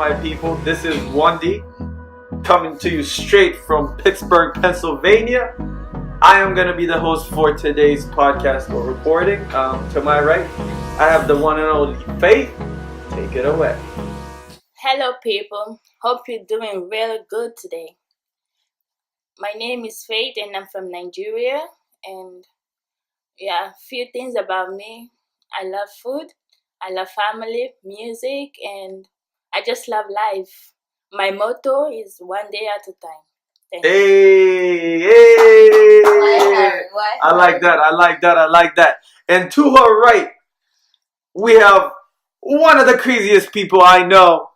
my people? This is Wandy coming to you straight from Pittsburgh, Pennsylvania. I am going to be the host for today's podcast or recording. To my right, I have the one and only Faith. Take it away. Hello, people. Hope you're doing really good today. My name is Faith, and I'm from Nigeria. And a few things about me. I love food. I love family, music, and I just love life. My motto is one day at a time. Thank you. Hey. I like that. And to her right, we have one of the craziest people I know.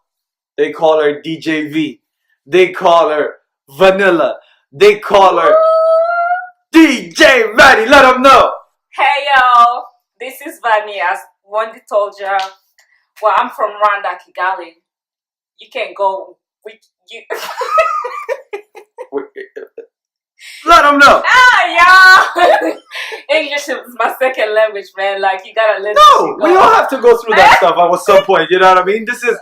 They call her DJ V. They call her Vanilla. They call her DJ Vanny. Let them know. Hey y'all, this is Vanny. As Wendy told you, well, I'm from Rwanda, Kigali. You can go with you. Let them know. Y'all. English is my second language, man. Like, you gotta listen. No, we all have to go through that stuff at some point. You know what I mean? This is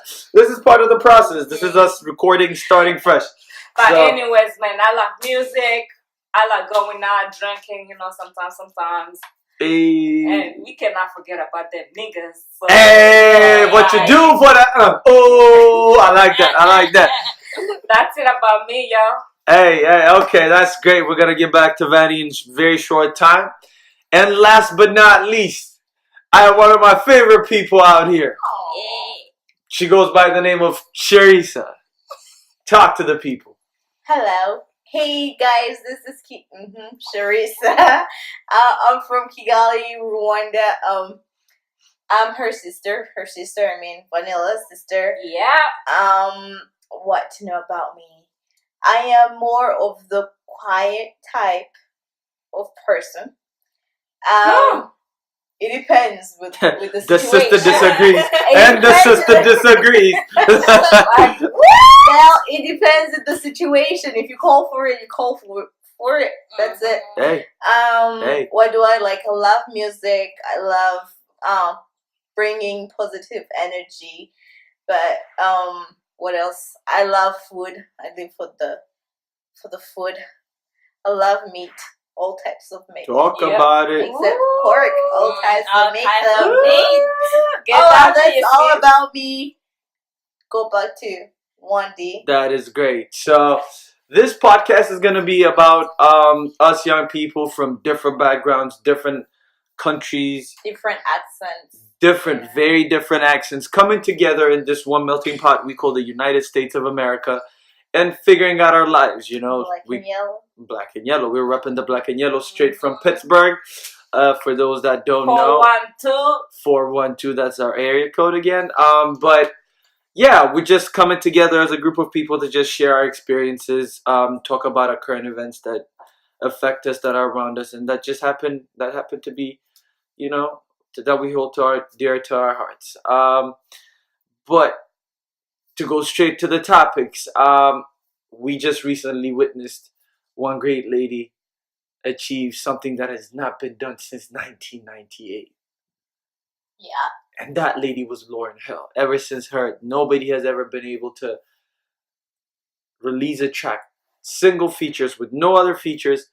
part of the process. This is us recording, starting fresh. But anyways, man, I love music. I like going out, drinking, sometimes. Hey. And we cannot forget about them niggas. So, hey, what you do for that? I like that. That's it about me, y'all. Hey, okay, that's great. We're going to get back to Vanny in a very short time. And last but not least, I have one of my favorite people out here. Aww. She goes by the name of Sharisa. Talk to the people. Hello. Hey guys, this is Sharisa. I'm from Kigali, Rwanda. I'm her sister. Vanilla's sister. Yeah. What to know about me? I am more of the quiet type of person. It depends with the situation. The sister disagrees. And the sister disagrees. Well, it depends on the situation. If you call for it, you call for it. That's it. Hey. What do I like? I love music. I love bringing positive energy. But what else? I love food. I live for the food. I love meat. All types of meat. Talk about it. Except pork. All types of meat. That's all about me. Go back to 1D. That is great. So this podcast is going to be about us young people from different backgrounds, different countries, different accents. Very different accents coming together in this one melting pot we call the United States of America and figuring out our lives, Black and yellow. We're repping the black and yellow straight from Pittsburgh. For those that don't know. 412, that's our area code again. But yeah, we're just coming together as a group of people to just share our experiences, talk about our current events that affect us, that are around us, and that happened to be, that we hold dear to our hearts. But to go straight to the topics, we just recently witnessed one great lady achieve something that has not been done since 1998. Yeah. And that lady was Lauryn Hill. Ever since her, nobody has ever been able to release a track, single features with no other features,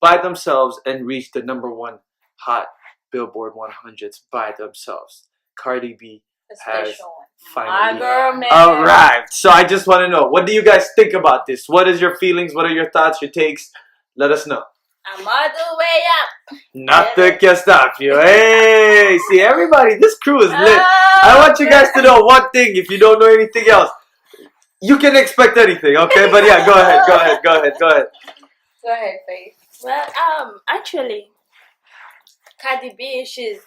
by themselves and reach the number one hot Billboard 100s by themselves. Cardi B has finally arrived. So I just want to know, what do you guys think about this? What is your feelings? What are your thoughts, your takes? Let us know. I'm all the way up. Nothing can stop you. Hey, see, everybody, this crew is lit. I want you guys to know one thing. If you don't know anything else, you can expect anything, okay? But yeah, go ahead. Go ahead, Faith. Well, actually, Cardi B, she's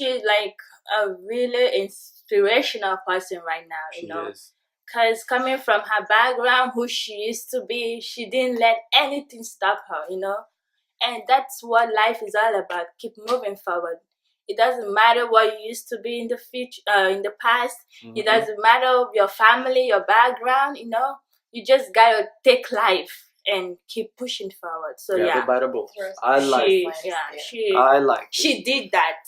like a really inspirational person right now, She is. Because coming from her background, who she used to be, she didn't let anything stop her, And that's what life is all about. Keep moving forward. It doesn't matter what you used to be in the future, in the past. Mm-hmm. It doesn't matter your family, your background, You just gotta take life and keep pushing forward. So yeah. She did that.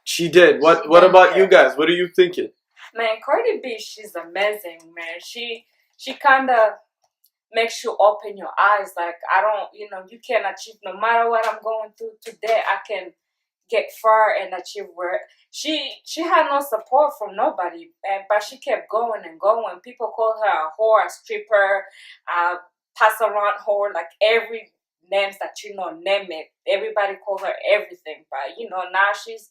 She did. What about you guys? What are you thinking? Man, Cardi B, she's amazing, man. She kind of makes you open your eyes. Like, I don't, you can achieve no matter what I'm going through today. I can get far and achieve where she had no support from nobody, but she kept going and going. People called her a whore, a stripper, pass around whore, like every names that name it. Everybody called her everything, but now she's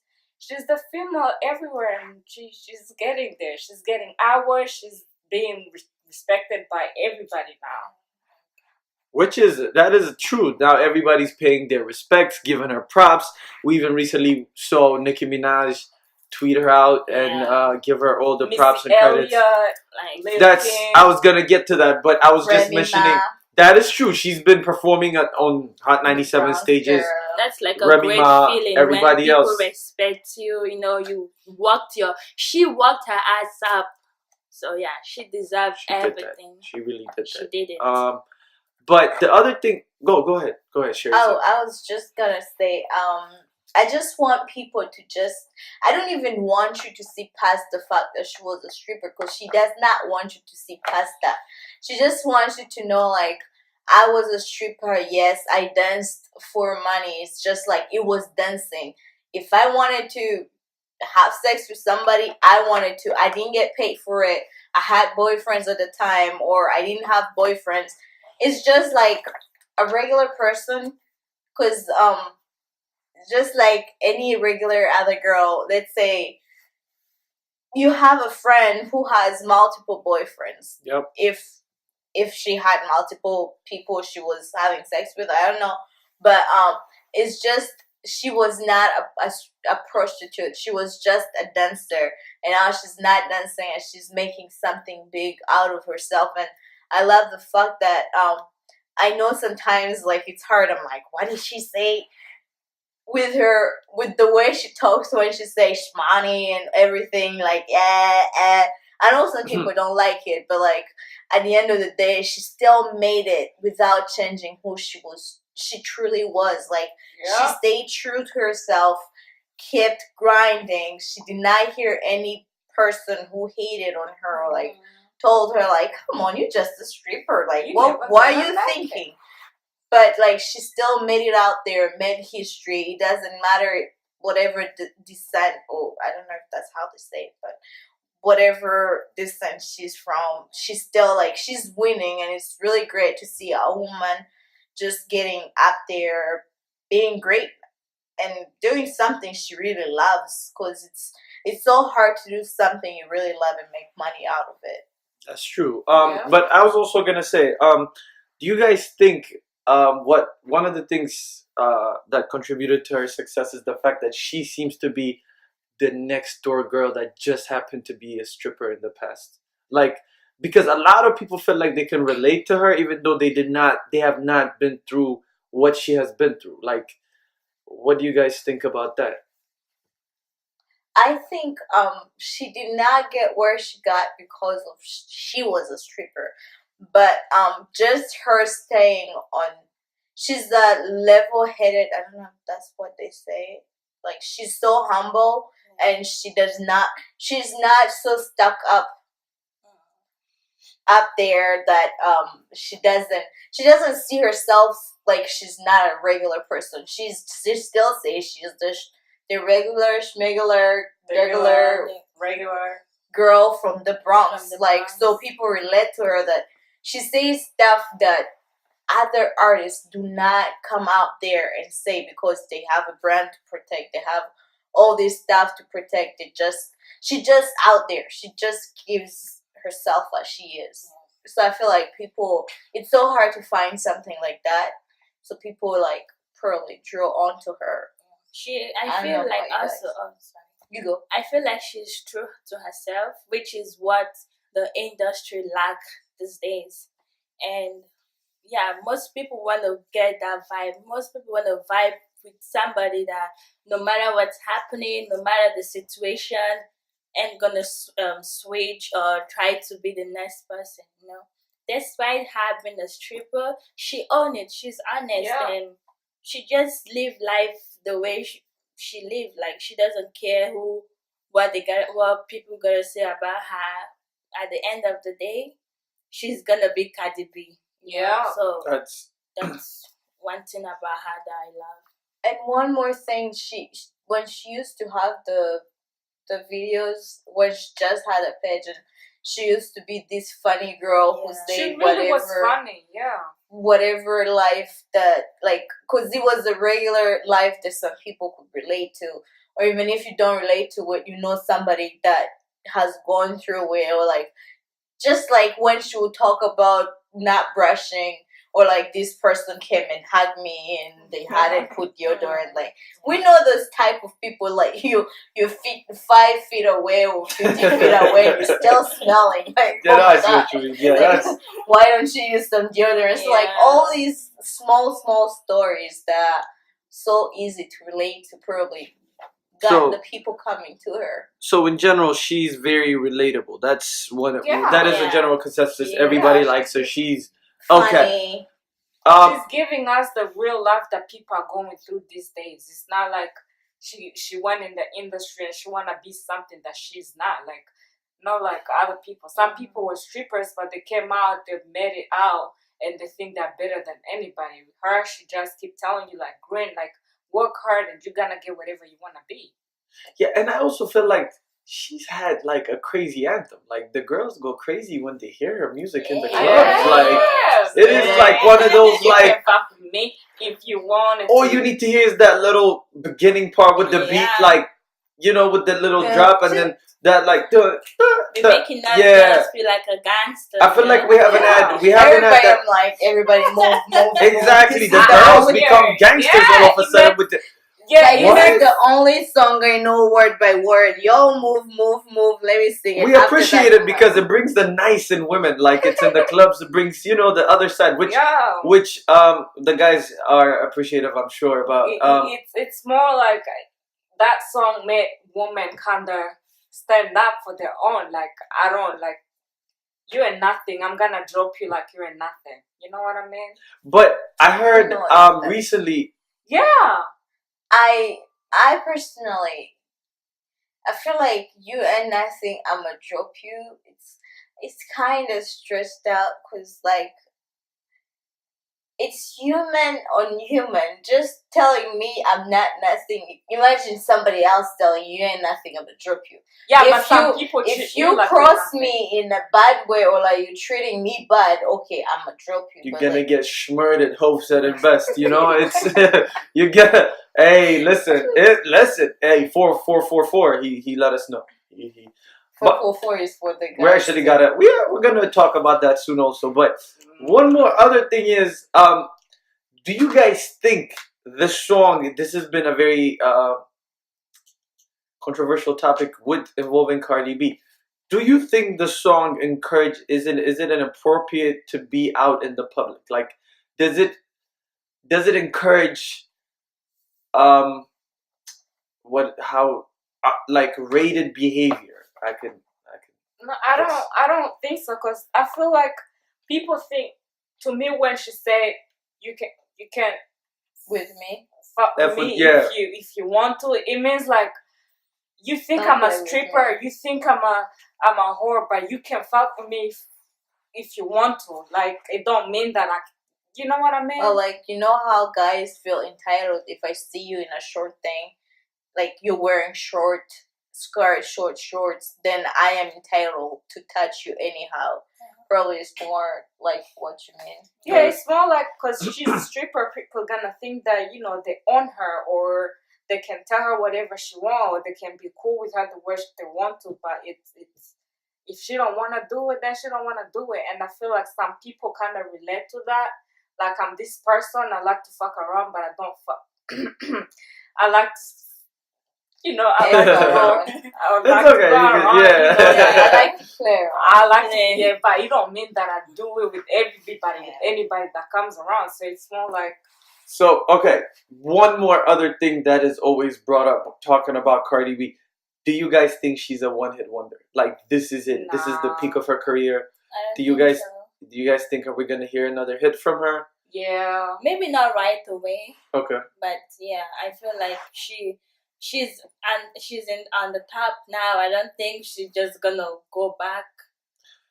the female everywhere, and she's getting there. She's getting hours. She's being respected by everybody now. That is true. Now everybody's paying their respects, giving her props. We even recently saw Nicki Minaj tweet her out and give her all the props and credits. I was gonna get to that, but I was just mentioning that is true. She's been performing on Hot 97 stages. Girl. That's like a great feeling everybody when people else respect you. She worked her ass up. So yeah, she deserves everything. She really did that. She did it. But the other thing, go ahead, share. Oh, I was just gonna say, I just want people to I don't even want you to see past the fact that she was a stripper, because she does not want you to see past that. She just wants you to know, like, I was a stripper, yes, I danced for money. It's just like, it was dancing. If I wanted to have sex with somebody, I wanted to. I didn't get paid for it. I had boyfriends at the time, or I didn't have boyfriends. It's just like a regular person, because just like any regular other girl, let's say you have a friend who has multiple boyfriends. Yep. If she had multiple people she was having sex with, I don't know, but it's just, she was not a prostitute. She was just a dancer, and now she's not dancing and she's making something big out of herself. And I love the fact that I know sometimes, like, it's hard. I'm like, what did she say? With the way she talks when she says shmoney and everything, like, I know some people don't like it, but like, at the end of the day, she still made it without changing who she truly was. Like, she stayed true to herself, kept grinding. She did not hear any person who hated on her, or like told her, like, come on, you're just a stripper, like, what are you thinking? But like, she still made it out there, made history. It doesn't matter whatever descent, I don't know if that's how to say it, but whatever descent she's from, she's still, like, she's winning. And it's really great to see a woman just getting up there, being great, and doing something she really loves, because it's so hard to do something you really love and make money out of it. That's true. But I was also gonna say, do you guys think one of the things that contributed to her success is the fact that she seems to be the next door girl that just happened to be a stripper in the past? Like, because a lot of people feel like they can relate to her, even though they have not been through what she has been through. Like, what do you guys think about that? I think she did not get where she got because of she was a stripper, but just her staying on. She's a level-headed. I don't know if that's what they say. Like, she's so humble, and she's not so stuck up there that she doesn't see herself like she's not a regular person. She still says she's the regular schmegular regular girl from the Bronx. So people relate to her, that she says stuff that other artists do not come out there and say, because they have a brand to protect. They have all this stuff to protect. She just out there. She just gives herself as she is. So I feel like it's so hard to find something like that. So people like probably draw onto her. I feel like she's true to herself, which is what the industry lack these days. And yeah, most people want to get that vibe. Most people want to vibe with somebody that, no matter what's happening, no matter the situation, ain't gonna switch or try to be the next person. Despite having a stripper, she own it. She's honest, and she just live life the way she live. Like, she doesn't care what people gonna say about her. At the end of the day, she's gonna be Cardi B. Yeah. So That's one thing about her that I love. And one more thing, when she used to have the videos, when she just had a pageant, she used to be this funny girl who said she really was funny, whatever life that, like, because it was a regular life that some people could relate to, or even if you don't relate to it, you know somebody that has gone through it, or like, just like when she would talk about not brushing, or like this person came and hugged me and they hadn't put deodorant. Like, we know those type of people, like you're 5 feet away or 50 feet away, you're still smelling. Like, yeah, oh that's what you mean. Yeah, like, that's why don't you use some deodorant? So like all these small stories that so easy to relate to probably got the people coming to her. So in general, she's very relatable. That's that is a general consensus. Everybody likes her. She's funny. She's giving us the real life that people are going through these days. It's not like she went in the industry and she wanna be something that she's not. Like, not like other people. Some people were strippers, but they came out, they made it out, and they think they're better than anybody. With her, she just keep telling you, like, grin, like, work hard and you're gonna get whatever you wanna be. Yeah, and I also feel like she's had like a crazy anthem. Like, the girls go crazy when they hear her music in the clubs. Like, it is like one of those, you like, can fuck with me if you want. All you need to hear is that little beginning part with the beat, like, you know, with the little drop, and then that, like, making us feel like a gangster. I feel like we haven't had that. Like, everybody move. Exactly, the girls become gangsters all of a sudden with the. Yeah, you make the only song I know word by word. Yo, move. Let me sing it. We appreciate it because it brings the nice in women. Like, it's in the clubs. It brings, you know, the other side, which the guys are appreciative, I'm sure. About it's more like that song made women kind of stand up for their own. Like, I don't like. You ain't nothing. I'm gonna drop you like you ain't nothing. You know what I mean? But I heard recently. Yeah. I personally, I feel like you and nothing, I'ma drop you. It's kind of stressed out because, like, it's human on human. Just telling me I'm not nothing. Imagine somebody else telling you ain't nothing, I'ma drop you. Yeah, but some people if you like cross me in a bad way, or like you're treating me bad, okay, I'ma drop you. You're gonna get schmurred at Hofstad at best. You know, it's you get. Hey, listen. Hey, 4444. He let us know. 444 is for the guys. We actually we're gonna talk about that soon also. But one more other thing is, do you guys think the song? This has been a very controversial topic involving Cardi B. Do you think the song is it inappropriate to be out in the public? Like, does it encourage like rated behavior? No, I don't think so, because I feel like people think, to me, when she said you can with me fuck with me if you want to, it means like you think I'm a stripper, you think I'm a whore, but you can fuck with me if you want to. Like, it don't mean that you know what I mean? Or like, you know how guys feel entitled if I see you in a short thing, like you're wearing short skirt, short shorts, then I am entitled to touch you anyhow. Probably it's more like what you mean. Yeah, it's more like, because she's a stripper, people gonna think that, you know, they own her, or they can tell her whatever she wants, or they can be cool with her the way they want to. But it's if she don't want to do it, then she don't want to do it. And I feel like some people kind of relate to that. Like, I'm this person, I like to fuck around, but I don't fuck. I like to, you know, I like to go. I like to go around. Yeah. I like to play. I like to, but it don't mean that I do it with everybody, with anybody that comes around. So it's more like. So, okay, one more other thing that is always brought up talking about Cardi B. Do you guys think she's a one-hit wonder? Like, this is it. Nah. This is the peak of her career. Do you guys think, are we gonna hear another hit from her? Yeah. Maybe not right away. Okay. But yeah, I feel like she she's in on the top now. I don't think she's just gonna go back.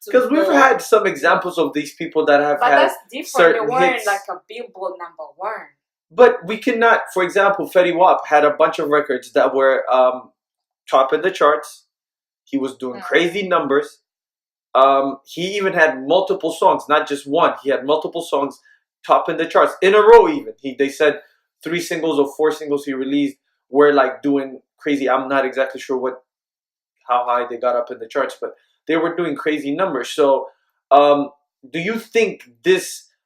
Because we've had some examples of these people that have but had that's different. certain They weren't hits. like a Billboard #1. But we cannot, for example, Fetty Wap had a bunch of records that were top in the charts. He was doing crazy numbers. He even had multiple songs, not just one. He had multiple songs top in the charts in a row. Even they said 3 singles or 4 singles he released were like doing crazy. I'm not exactly sure how high they got up in the charts, but they were doing crazy numbers. So, do you think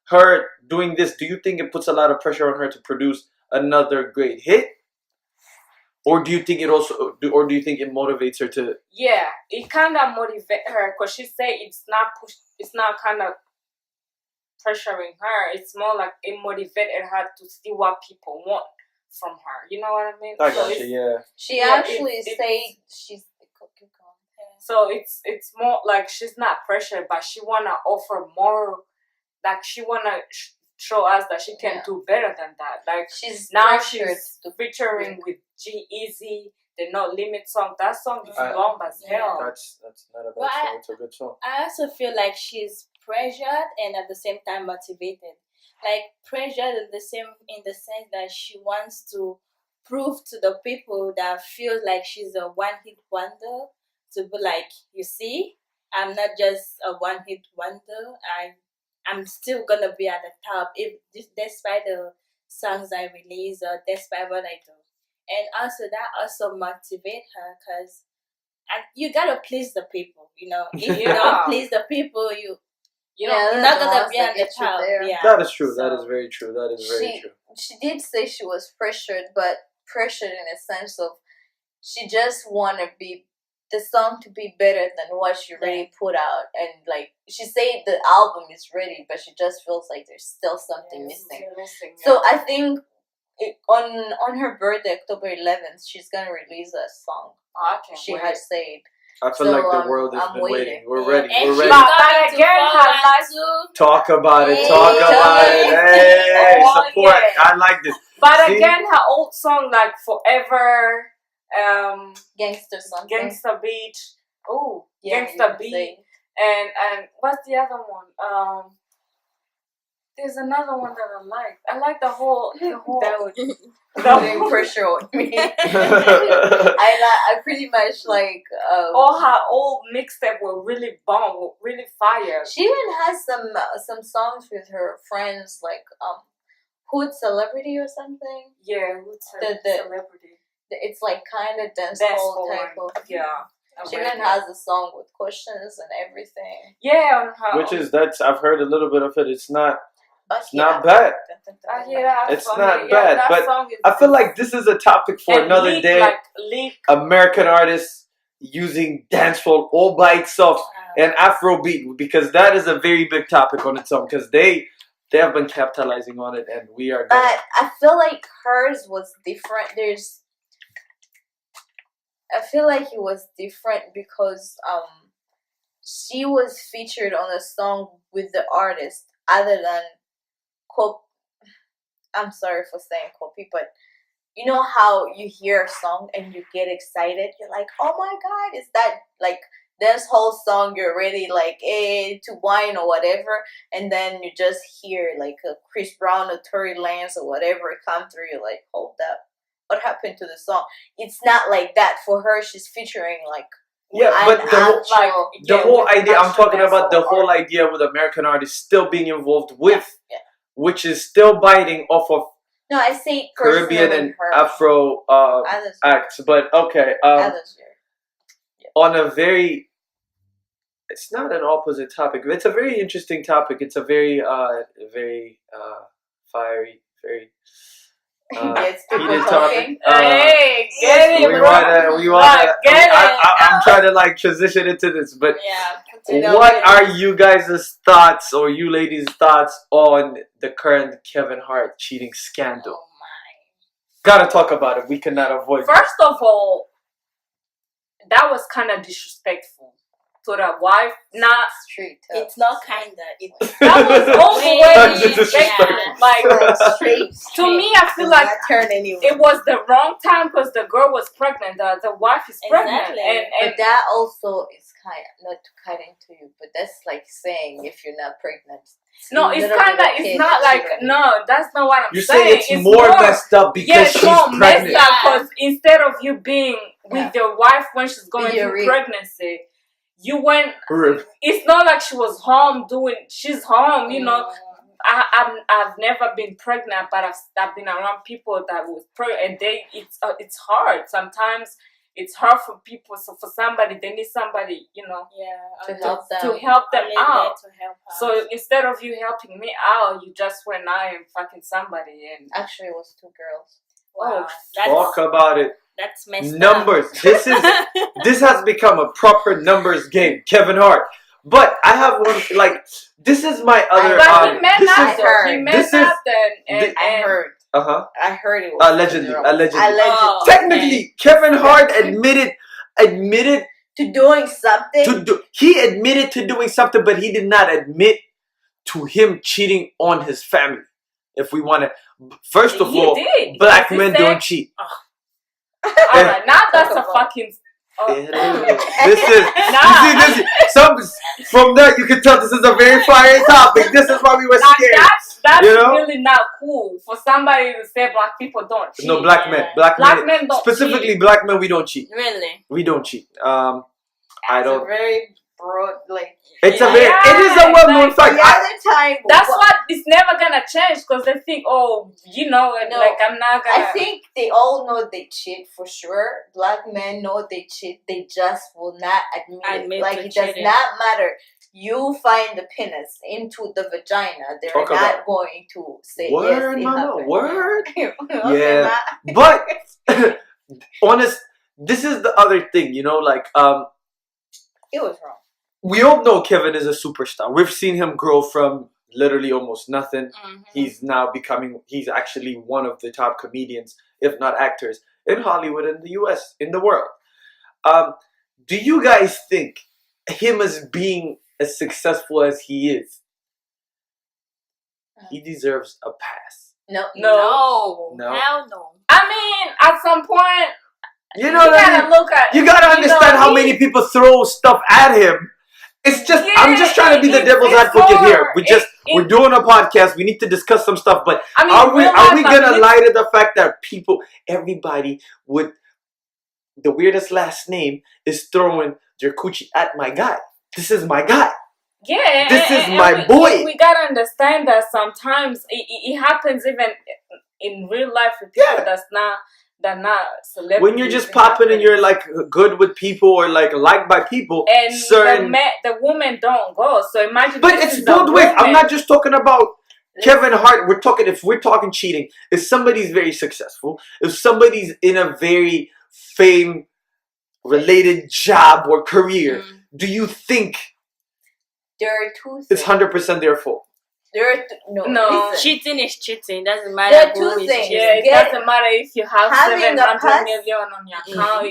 her doing this, do you think it puts a lot of pressure on her to produce another great hit? Or do you think it motivates her to? Yeah, it kind of motivates her because she say it's not kind of pressuring her. It's more like it motivated her to see what people want from her. You know what I mean? I got you. Yeah. She actually said she's. So it's more like she's not pressured, but she wanna offer more. Like she wanna show us that she can do better than that. Like she's featuring with G-Eazy, the No Limit song. That song is bomb as hell. That's not a bad song. It's a good song. I also feel like she's pressured and at the same time motivated. Like pressured in the sense that she wants to prove to the people that feel like she's a one-hit wonder to be like, you see, I'm not just a one-hit wonder. I'm still gonna be at the top despite the songs I release or despite what I do. And also that also motivate her because you gotta please the people. You know, if you don't please the people, you're not gonna be at the top. Yeah. That is true. So, that is very true. That is very true. She did say she was pressured, but pressured in a sense of she just wanna be the song to be better than what she already put out, and like she said the album is ready, but she just feels like there's still something missing. So I think on her birthday, October 11th, she's gonna release a song. She has said. I feel like the world has been waiting. We're ready. And We're ready. But again, talk about it. Talk about it. Hey, support. I like this. But again, her old song like Forever. Gangsta Beach. Oh, yeah, Gangsta Beat. And what's the other one? There's another one that I like. I like the whole pressure on me. I pretty much like all her old mixtape were really bomb, were really fire. She even has some songs with her friends like Hood Celebrity or something. Yeah, Hood Celebrity. It's like kind of dancehall type of. Yeah. She even has a song with cushions and everything. Yeah, on her. Which is I've heard a little bit of it. It's not. It's not bad. It's not bad, but I feel like this is a topic for another day. American artists using dancehall all by itself and Afrobeat, because that is a very big topic on its own. Because they have been capitalizing on it, and we are. But I feel like hers was different. I feel like it was different because she was featured on a song with the artist other than I'm sorry for saying copy, but you know how you hear a song and you get excited? You're like, oh my god, is that like this whole song? You're ready like to whine or whatever, and then you just hear like a Chris Brown or Tory Lanez or whatever come through. You're like, hold up, what happened to the song? It's not like that for her. She's featuring like. Yeah, but the whole idea, I'm talking about the whole idea with American artists still being involved with, which is still biting off of I say Caribbean and Afro acts. But okay, on a very, it's not an opposite topic. It's a very interesting topic. It's a very, very fiery, very. Heated topic. Hey, get it, we wanna. I'm trying to like transition into this, but what are you guys' thoughts or you ladies' thoughts on the current Kevin Hart cheating scandal? Oh my! Gotta talk about it. We cannot avoid. First of all, that was kind of disrespectful. to the wife. Nah, straight. It's not kinda. that was overwhelming. Yeah. Like straight. To me, I feel like turn anyway. it was the wrong time because the girl was pregnant. The wife is pregnant, Exactly. and But that also is kind of, not to cut into you, but that's like saying if you're not pregnant. no, it's kind of, it's not like, no, that's not what I'm You're saying. saying it's more messed up because it's she's more pregnant. messed up because instead of you being with your wife when she's going through pregnancy, you went. It's not like she was home she's home, you know. I've never been pregnant, but I've been around people that was pregnant, and it's hard. Sometimes it's hard for people. So for somebody, they need somebody, you know, to help them out. So instead of you helping me out, you just went out and fucking somebody. And actually, it was 2 girls. Wow, talk about it. That's messed numbers. up. This has become a proper numbers game. Kevin Hart. But I have one, like, this is my other. But he met up. He met up and I heard. I heard it was allegedly. Oh, technically, Kevin Hart admitted to doing something. He admitted to doing something, but he did not admit to him cheating on his family. If we want to, first of all, black men don't cheat. All right, now that's a fucking. This is from that you can tell this is a very fiery topic. This is why we were scared. That's really not cool for somebody to say black people don't cheat. No, black men don't specifically cheat. Black men, we don't cheat. Really? We don't cheat. I don't. It's a very broad, like. It's a very. It is a well-known fact. The other time. That's what it's never gonna change because they think, oh, you know, like I'm not gonna. I think they all know they cheat for sure. Black men know they cheat. They just will not admit it. Like it does not matter. You find the penis into the vagina. They're not going to say yes. It happened. Word. Yeah, but honest. This is the other thing, you know, like it was wrong. We all know Kevin is a superstar. We've seen him grow from literally almost nothing. Mm-hmm. He's actually one of the top comedians, if not actors, in Hollywood, in the US, in the world. Do you guys think him as being as successful as he is, he deserves a pass? No. Hell no. I mean, at some point, you gotta understand how many people throw stuff at him. It's just I'm just trying to be the devil's advocate here. We're doing a podcast. We need to discuss some stuff. But I mean, are we gonna lie to the fact that everybody with the weirdest last name is throwing their coochie at my guy? This is my guy. Yeah, this is my boy. We gotta understand that sometimes it happens even in real life with people they're not celebrities. When you're just popping and you're like good with people or like liked by people, and the woman don't go. So imagine. But it's both ways. I'm not just talking about Kevin Hart. If we're talking cheating, if somebody's very successful, if somebody's in a very fame-related job or career, do you think there are 2 things? It's 100% their fault? No. Cheating is cheating. Doesn't matter. There are 2 things. Yeah, it doesn't matter if you have 700 million on your account.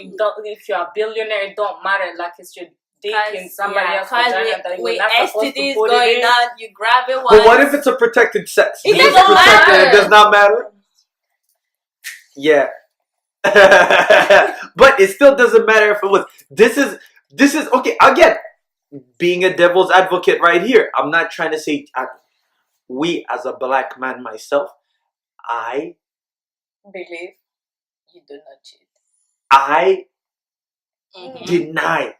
If you're a billionaire, it don't matter. Like it's your dick in somebody else's vagina that you're not supposed to put it in. On, you grab it once. But what if it's a protected sex? It doesn't matter. It does not matter. Yeah. But it still doesn't matter if it was. This is okay. Again, being a devil's advocate right here. I'm not trying to say. As a black man myself, I believe you do not cheat. I deny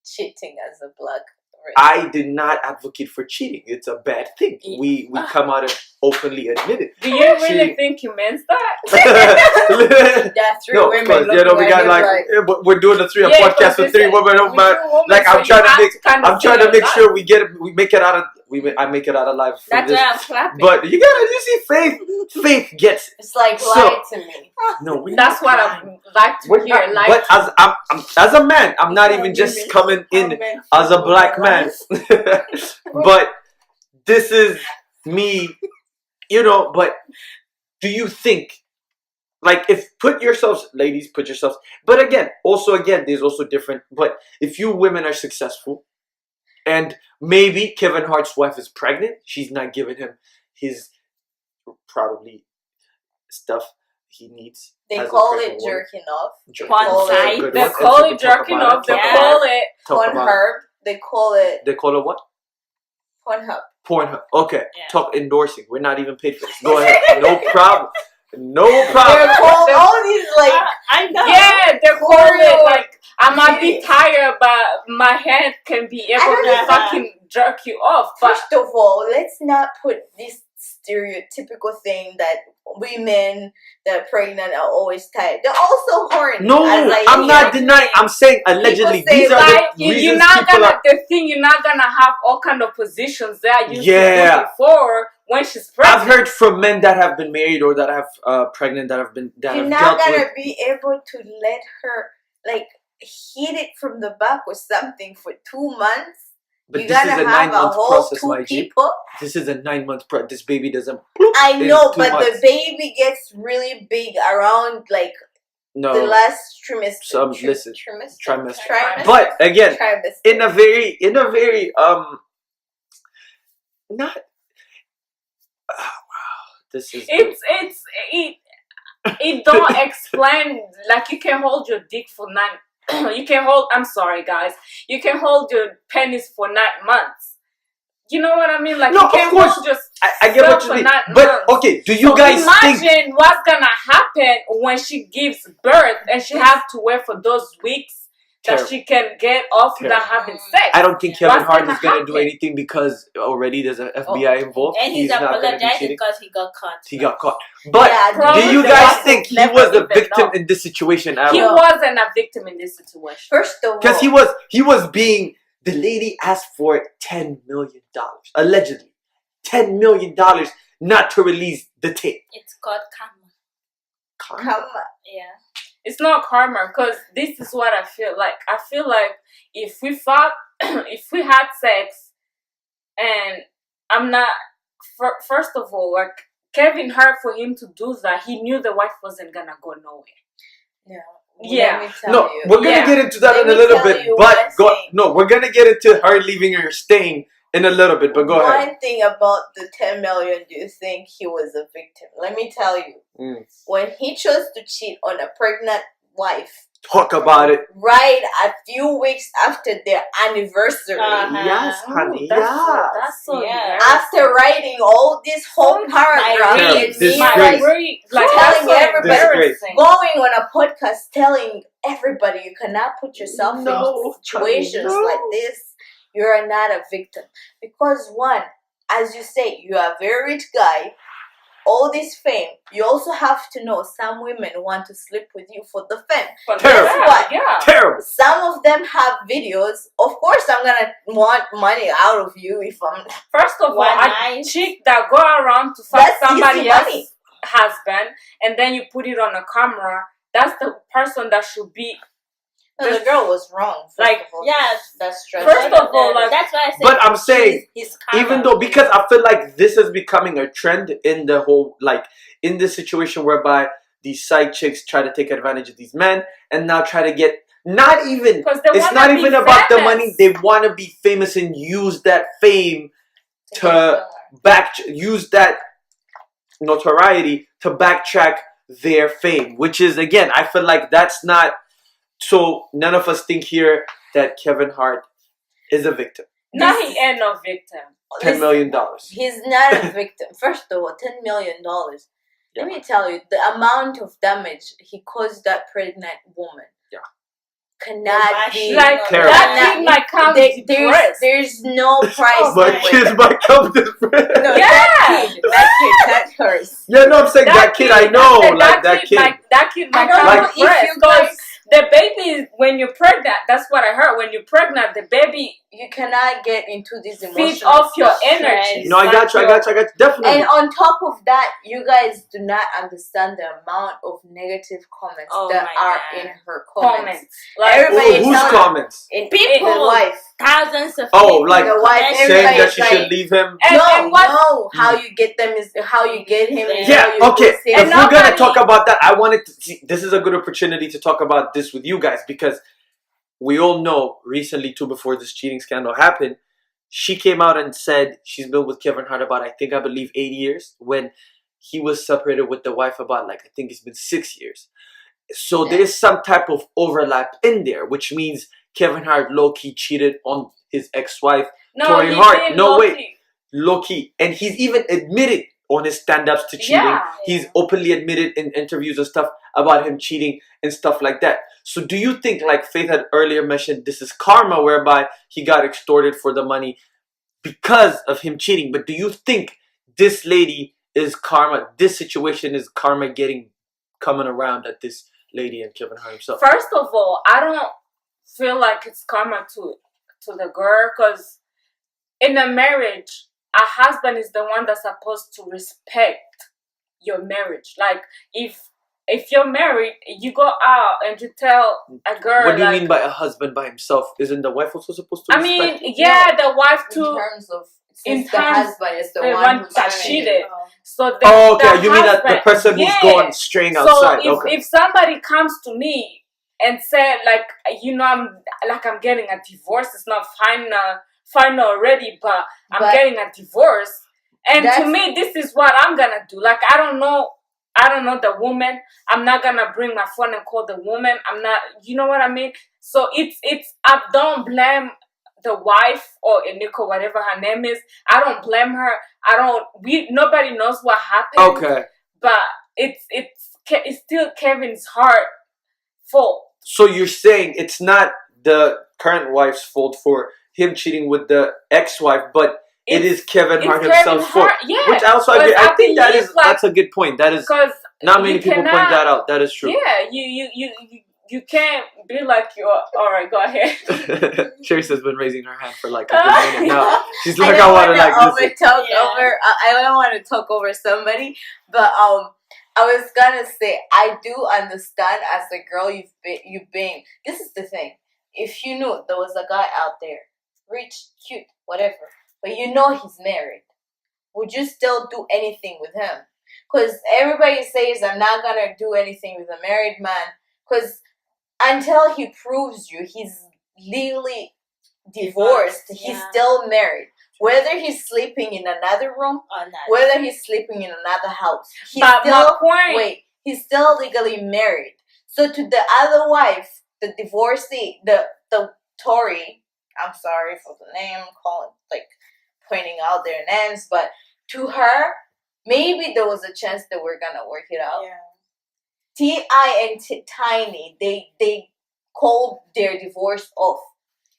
cheating as a black race. I did not advocate for cheating. It's a bad thing. We come out and openly admit it. Do you really think you meant that? That's true. Women. We got we're doing the 3 podcast with 3 women. Like I'm trying to make sure we make it out of. I make it out alive. That's why I'm clapping. But you see, Faith gets it. It's like lie to me. No, that's what I like to hear. But as a man, I'm not even just coming in as a black man. But this is me, But do you think Like, ladies, put yourselves. But again, there's also different. But if you women are successful, and maybe Kevin Hart's wife is pregnant, she's not giving him his probably stuff he needs. They call it jerking off. They call it jerking off. They call it Pornhub. They call it. They call it what? Pornhub. Okay. Yeah. Talk endorsing. We're not even paid for this. Go ahead. No problem. No problem. They're called all these like. I know. Yeah, they're called it like. I might be tired, but my hand can be able to fucking jerk you off. But first of all, let's not put this stereotypical thing that women that are pregnant are always tired. They're also horny. No, I'm not denying. I'm saying allegedly. These are the reasons you're not gonna. The thing you're not gonna have all kind of positions that you used to do before when she's pregnant. I've heard from men that have been married or that have pregnant that have been. That you're have not gonna be able to let her like hit it from the back or something for 2 months. But this is a 9-month process, my G. This is a 9-month process. This baby doesn't. I know, but the baby gets really big around like the last trimester. Trimester. But again, in a very not. Oh, wow, this is. It don't explain like you can hold your dick for 9. You can hold. I'm sorry, guys. You can hold your penis for 9 months. You know what I mean? Like no, you can hold just. I get what you mean. But okay, do you guys imagine what's gonna happen when she gives birth and she have to wait for those weeks that she can get off without having sex? I don't think Kevin Hart is gonna do anything because already there's an FBI involved. And he's apologizing because he got caught. He got caught. But do you guys think he was the victim in this situation? He wasn't a victim in this situation. First of all, because he was being. The lady asked for $10 million, allegedly. $10 million not to release the tape. It's called karma. Yeah. It's not karma, because this is what I feel like. I feel like if we fought, if we had sex, and I'm not, first of all, like, Kevin Hart, for him to do that, he knew the wife wasn't gonna go nowhere. Yeah. No, we're gonna get into that in a little bit, but we're gonna get into her leaving or staying in a little bit. But go ahead. One thing about the 10 million, do you think he was a victim? Let me tell you, when he chose to cheat on a pregnant wife, talk about it. Right a few weeks after their anniversary. Yes, honey. That's so after writing all this whole paragraph and me telling everybody, going on a podcast telling everybody you cannot put yourself in situations like this. You are not a victim. Because one, as you say, you are a very rich guy. All this fame, you also have to know some women want to sleep with you for the fame. Terrible. Guess what? Yeah. Terrible. Some of them have videos. Of course, I'm gonna want money out of you if I'm. First of all, a chick that go around to fuck somebody else's husband and then you put it on a camera. That's the person that should be. No, the girl was wrong. That's true. First of all, like, that's why I said. But I'm saying, even though, because I feel like this is becoming a trend in the whole, like, in this situation whereby these side chicks try to take advantage of these men and now try to get, it's not even about the money. They want to be famous and use that fame to use that notoriety to backtrack their fame, which is, again, I feel like that's not. So none of us think here that Kevin Hart is a victim. No, he ain't no victim. $10 million. He's not a victim. First of all, $10 million. Let me tell you, the amount of damage he caused that pregnant woman cannot be like that. Kid might come there's no price. My kids might come depressed. No, that kid, not hers. Yeah, no, I'm saying that kid. I know, that kid. That kid might come depressed. The baby, when you're pregnant, that's what I heard. When you're pregnant, the baby you cannot get into this emotional feed off your energy. No, I got you. Definitely. And on top of that, you guys do not understand the amount of negative comments that are in her comments. Like, everybody whose comments? In people, the wife. Thousands of people. Like the wife, saying that she should leave him. No, how you get them is how you get him. Yeah, okay. If we're gonna talk about that, I wanted to see. This is a good opportunity to talk about this with you guys because we all know recently too, before this cheating scandal happened, she came out and said she's been with Kevin Hart about I believe 8 years when he was separated with the wife about I think it's been 6 years. So there's some type of overlap in there, which means Kevin Hart low-key cheated on his ex-wife, Tori Hart. No, wait. Low-key. And he's even admitted on his stand-ups to cheating. Yeah. He's openly admitted in interviews and stuff about him cheating and stuff like that. So do you think, like Faith had earlier mentioned, this is karma whereby he got extorted for the money because of him cheating? But do you think this lady is karma? This situation is karma coming around at this lady and Kevin Hart himself? First of all, I don't feel like it's karma to the girl, because in a marriage, a husband is the one that's supposed to respect your marriage. Like if you're married, you go out and you tell a girl. What do you mean by a husband by himself? Isn't the wife also supposed to respect? The wife too. In terms of the husband is the one that cheated. So you mean that the person who's going straying outside? So if somebody comes to me and said I'm getting a divorce, it's not final already, but I'm getting a divorce, and to me this is what I'm gonna do. Like I don't know the woman. I'm not gonna bring my phone and call the woman. I'm not, you know what I mean? So it's I don't blame the wife or Eniko, whatever her name is. I don't blame her. Nobody knows what happened. Okay. But it's still Kevin's Hart fault. So you're saying it's not the current wife's fault for him cheating with the ex-wife, but it is Kevin Hart himself's fault. Yeah. Which I also agree. I think that's a good point. That is, not many people point that out. That is true. Yeah, you can't be like alright, go ahead. Cherish has been raising her hand for like a good minute now. She's like, I want to I don't want to talk over somebody, but I was gonna say I do understand as a girl you've been. This is the thing. If you knew there was a guy out there, rich, cute, whatever, but you know he's married, would you still do anything with him? Because everybody says I'm not gonna do anything with a married man, because until he proves you he's legally divorced, he's still married. Whether he's sleeping in another room, whether he's sleeping in another house, he's still legally married. So to the other wife, the divorcee, the Tory, I'm sorry for the name, pointing out their names, but to her, maybe there was a chance that we're gonna work it out. Yeah. T.I. and Tiny, they called their divorce off.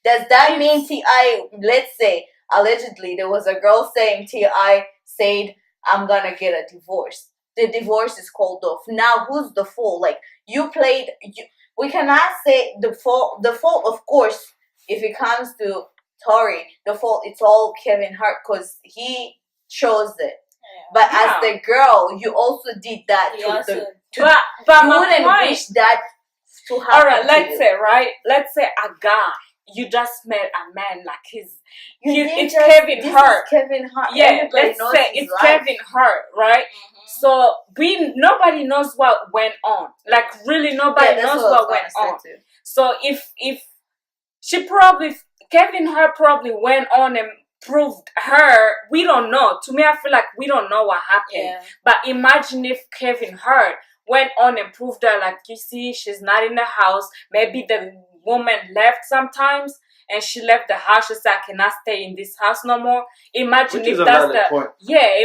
Does that mean T.I., let's say, allegedly, there was a girl saying T.I. said, I'm gonna get a divorce. The divorce is called off. Now, who's the fool? Like, we cannot say the fault, of course, if it comes to Tori, the fault, it's all Kevin Hart, because he chose it. Yeah. But as the girl, you also did that but you wouldn't wish that to happen. Alright, let's say a guy. You just met a man like it's Kevin Hart. Kevin Hart. Yeah, let's say it's Kevin Hart, right? Mm-hmm. So nobody knows what went on. Like really, nobody knows what went on. So if Kevin Hart probably went on and proved her, we don't know. To me, I feel like we don't know what happened. Yeah. But imagine if Kevin Hart went on and proved her, like, you see, she's not in the house. Maybe the woman left sometimes and she left the house. She said, I cannot stay in this house no more. Imagine if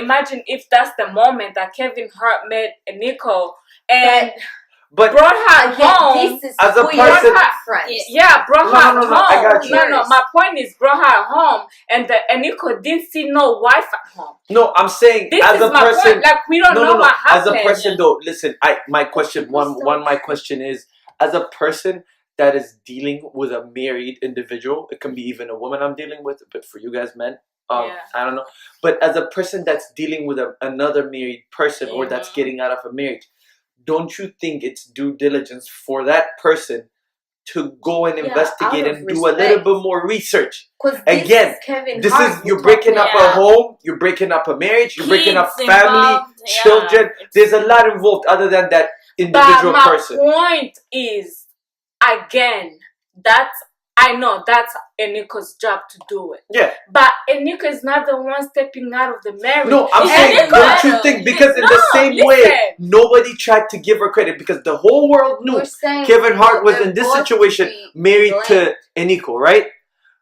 imagine if that's the moment that Kevin Hart met Nicole and brought her home. This is as a person, brought her home. I got you. No, my point is brought her home and Nicole didn't see no wife at home. No, I'm saying this as is a my person. Point. Like we don't know what happened. As a person though, listen, my question is, as a person, that is dealing with a married individual. It can be even a woman I'm dealing with, but for you guys, men, I don't know. But as a person that's dealing with another married person or that's getting out of a marriage, don't you think it's due diligence for that person to go and investigate and do a little bit more research? Again, this is you're breaking up a home, you're breaking up a marriage, you're breaking up family, children. There's a lot involved other than that individual person. But my point is, again, I know that's Eniko's job to do it. Yeah. But Eniko is not the one stepping out of the marriage. No, I'm saying, don't you think? Because in the same way, nobody tried to give her credit because the whole world knew Kevin Hart was in this situation married to Eniko, right?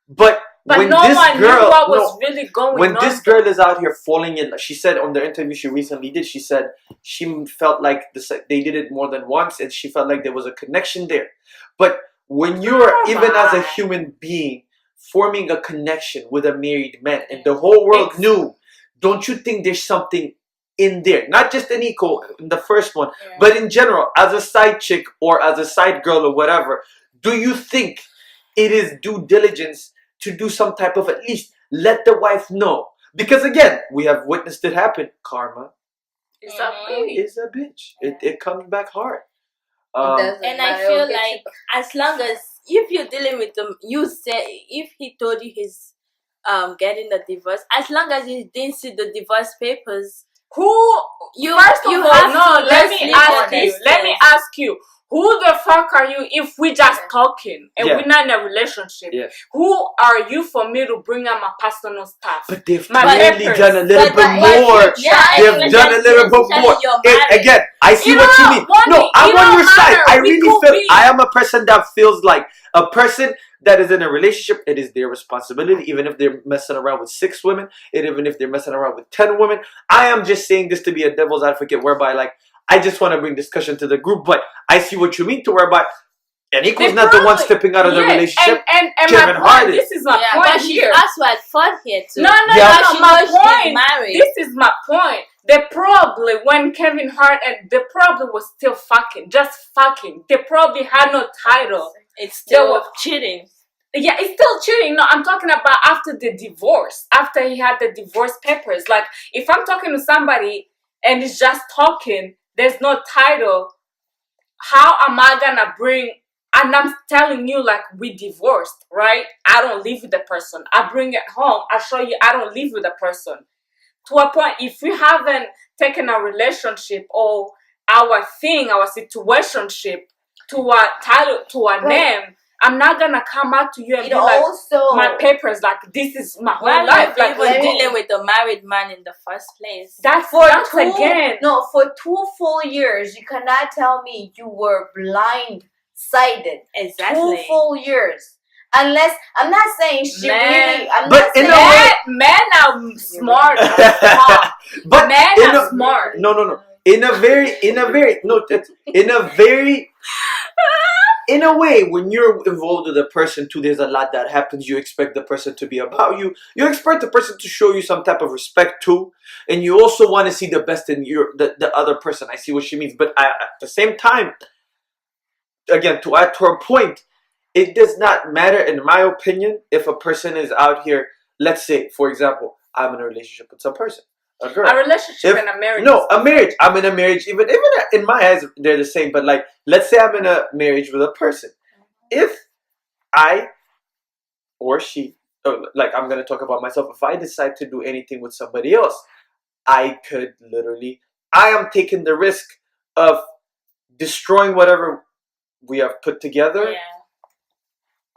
But when no this one girl, knew what was really going when on. this girl is out here falling in, she said on the interview she recently did, she said she felt like they did it more than once and she felt like there was a connection there. But when you're even as a human being forming a connection with a married man and the whole world knew, don't you think there's something in there? Not just Eniko in the first one, but in general, as a side chick or as a side girl or whatever, do you think it is due diligence to do some type of at least let the wife know? Because again, we have witnessed it happen. Karma is a bitch. It comes back hard. And I feel like as long as if you're dealing with them, you say if he told you he's getting a divorce, as long as you didn't see the divorce papers, let me ask you, who the fuck are you if we just talking and we're not in a relationship? Who are you for me to bring up my personal stuff? But they've clearly done a little bit more. They've done a little bit more. Again, I see what you mean. No, I'm on your side. I really feel I am a person that feels like a person that is in a relationship, it is their responsibility, even if they're messing around with 6 women, and even if they're messing around with 10 women. I am just saying this to be a devil's advocate, whereby like I just want to bring discussion to the group, but I see what you mean to whereby Eniko's not the one stepping out of the relationship. And Kevin Hart is. This is my point but here. She's also at fault here too. No, my point. This is my point. They probably, when Kevin Hart and they probably was still fucking, just fucking. They probably had no title. It's still cheating. Yeah, it's still cheating. No, I'm talking about after the divorce. After he had the divorce papers. Like, if I'm talking to somebody and it's just talking, there's no title, how am I gonna bring, and I'm telling you like we divorced, right? I don't live with the person. I bring it home. I show you I don't live with the person. To a point, if we haven't taken a relationship or our thing, our situationship to a title, to a name, I'm not gonna come out to you and be like, my papers, like this is my whole life. Like we're dealing with a married man in the first place. That's again. No, for 2 full years, you cannot tell me you were blindsided. Exactly. 2 full years. Unless, I'm not saying she really, I'm but not saying men are smart. But men are smart. No. In a way, when you're involved with a person too, there's a lot that happens. You expect the person to be about you. You expect the person to show you some type of respect too. And you also want to see the best in the other person. I see what she means. But at the same time, again, to add to her point, it does not matter, in my opinion, if a person is out here, let's say, for example, I'm in a relationship with some person. A girl. A relationship and a marriage. No, a marriage. I'm in a marriage. Even in my eyes, they're the same. But like, let's say I'm in a marriage with a person. If I or she, like I'm going to talk about myself. If I decide to do anything with somebody else, I could literally, I am taking the risk of destroying whatever we have put together. Yeah.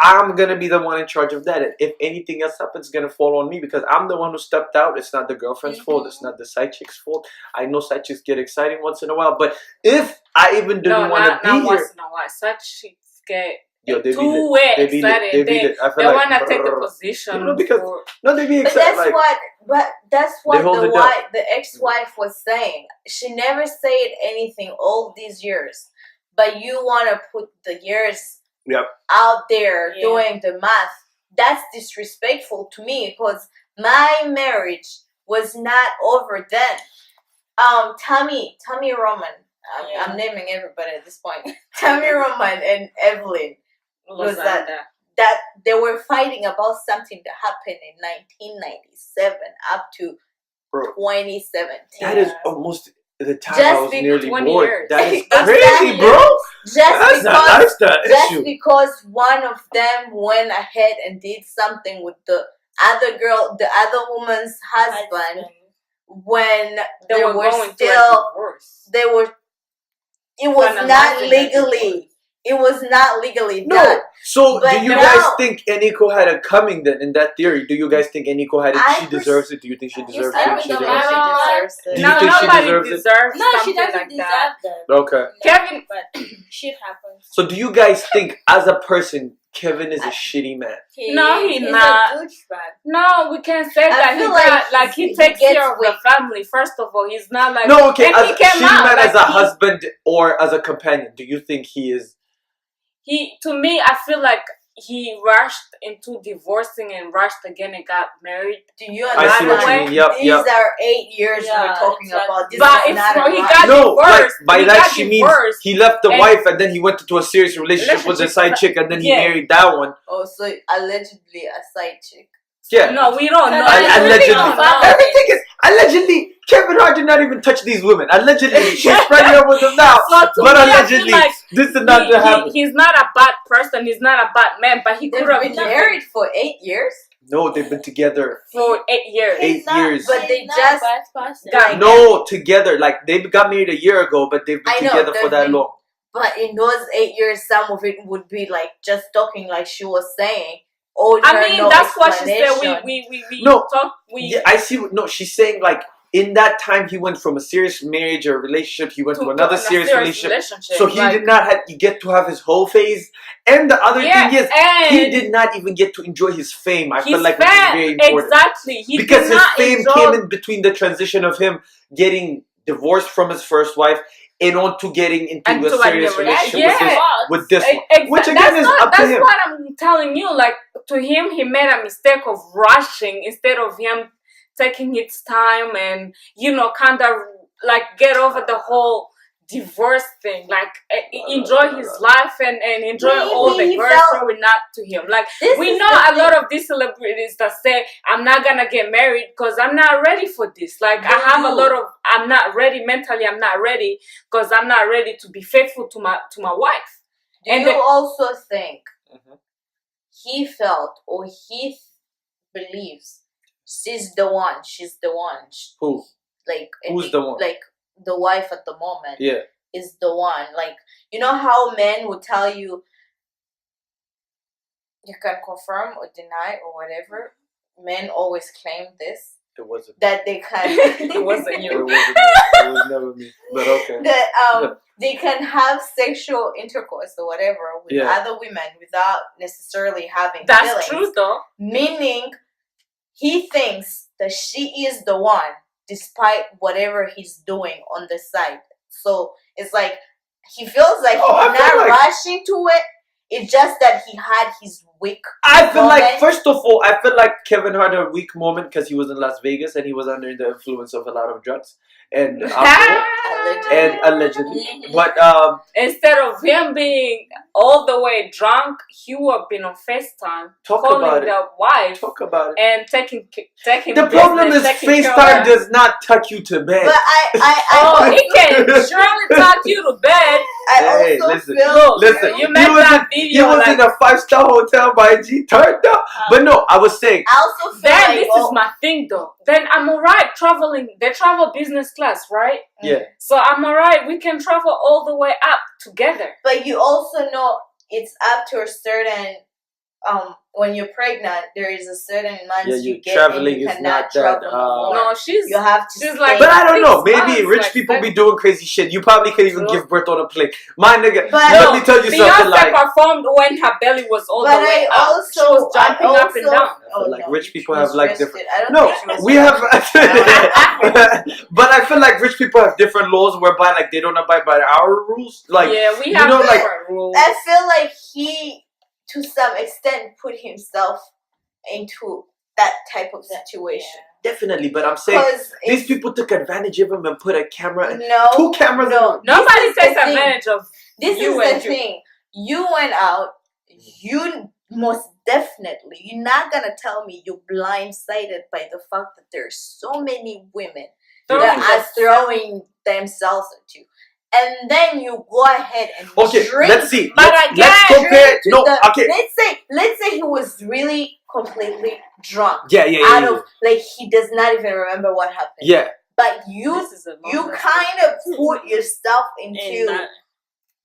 I'm going to be the one in charge of that. And if anything else happens, it's going to fall on me because I'm the one who stepped out. It's not the girlfriend's fault. It's not the side chick's fault. I know side chicks get exciting once in a while. But if I even didn't want to be here. Once in a while. Side chicks get too excited. They want to take the position. They be excited. But that's what the ex-wife was saying. She never said anything all these years. But you want to put the years out there doing the math. That's disrespectful to me because my marriage was not over then. Tammy Roman, I'm naming everybody at this point. Tammy Roman and Evelyn was that they were fighting about something that happened in 1997 up to 2017. That is almost the time I was nearly born. That is Exactly. crazy, bro. Just because one of them went ahead and did something with the other girl, the other woman's husband, when they were going still, they were. It was not legally. It was not legally done. So do you guys think Eniko had it coming then in that theory? Do you guys think Eniko had it? She deserves it? Do you think she deserves it? She deserves it. Do you think she deserves it? No, she doesn't deserve that. Okay. Kevin, but shit happens. So do you guys think as a person Kevin is a shitty man? He's not. A douchebag. No, we can't say that. He takes care of the family. First of all, he's not like no. Okay, as he a shitty man, like as a husband or as a companion, do you think he is? To me, I feel like he rushed into divorcing and rushed again and got married. Do you understand? I see what you mean. Yep, These are 8 years we're talking about. This but is not he got divorced. By that she means he left the wife and then he went into a serious relationship with a side chick and then he married that one. Oh, so allegedly a side chick. Yeah. No, we don't know. Allegedly. Everything is allegedly. Kevin Hart did not even touch these women. Allegedly, she's spreading up with them now. But allegedly, this did not happen. He's not a bad person. He's not a bad man. But he could have been married for 8 years. No, they've been together for 8 years. 8 years. But they just got together. Like they got married a year ago, but they've been together for that long. But in those 8 years, some of it would be like just talking, like she was saying. That's what she said. We talk. Yeah, I see. No, she's saying like in that time he went from a serious marriage or relationship, he went to another serious relationship. So he did not get to have his whole phase. And the other thing is, he did not even get to enjoy his fame. I feel like this is very important. Exactly. Because his fame came in between the transition of him getting divorced from his first wife and on to getting into a serious relationship with this one. Which again is up to him. That's what I'm telling you. Like, to him, he made a mistake of rushing instead of him taking his time and, kind of like get over the whole divorce thing. Like, enjoy his life and enjoy all the girls growing up to him. Like, we know a lot of these celebrities that say, I'm not gonna get married because I'm not ready for this. Like, I have a lot of, I'm not ready mentally, I'm not ready because I'm not ready to be faithful to my wife. Do you also think he felt or he believes she's the one? Who? Like, who's the one? Like the wife at the moment. Yeah. Is the one. Like, you know how men will tell you can confirm or deny or whatever. Men always claim this. It wasn't that they can. It wasn't you. It was never me. But okay. That they can have sexual intercourse or whatever with other women without necessarily having feelings. That's true, though. Meaning, he thinks that she is the one, despite whatever he's doing on the side. So it's like he feels like he's not rushing to it. It's just that he had his weak I feel like, first of all, I feel like Kevin had a weak moment because he was in Las Vegas and he was under the influence of a lot of drugs and alcohol. Allegedly. But instead of him being all the way drunk, he would have been on FaceTime calling the wife. Talk about it. And taking the problem is FaceTime does not tuck you to bed. But he can surely tuck you to bed. Listen. You met that video. He was in a 5-star hotel by G turned up. But no, I was saying. I also feel like, this is my thing though. Then I'm alright traveling. They travel business class, right? Yeah. So I'm alright. We can travel all the way up together. But you also know it's up to a certain when you're pregnant, there is a certain months you get traveling and you is cannot not travel that, no, you have to she's like, but I don't know, maybe rich people be doing crazy shit. You probably could even give birth on a plane. My nigga, let me tell you something. Beyonce performed when her belly was all the way up. She was jumping up and down. I feel like rich people have like different. We have. But I feel like rich people have different laws whereby like they don't abide by our rules. Like we have different rules. I feel like he, to some extent, put himself into that type of situation. Definitely, but I'm saying these people took advantage of him and put a camera. Two cameras. Nobody takes advantage of. This is the thing. You went out. you most definitely, you're not gonna tell me you're blindsided by the fact that there's so many women that are throwing themselves at you. And then you go ahead and drink. Let's see. But let's compare. No, okay. Let's say he was really completely drunk. Yeah. Like he does not even remember what happened. Yeah. But you kind of put yourself into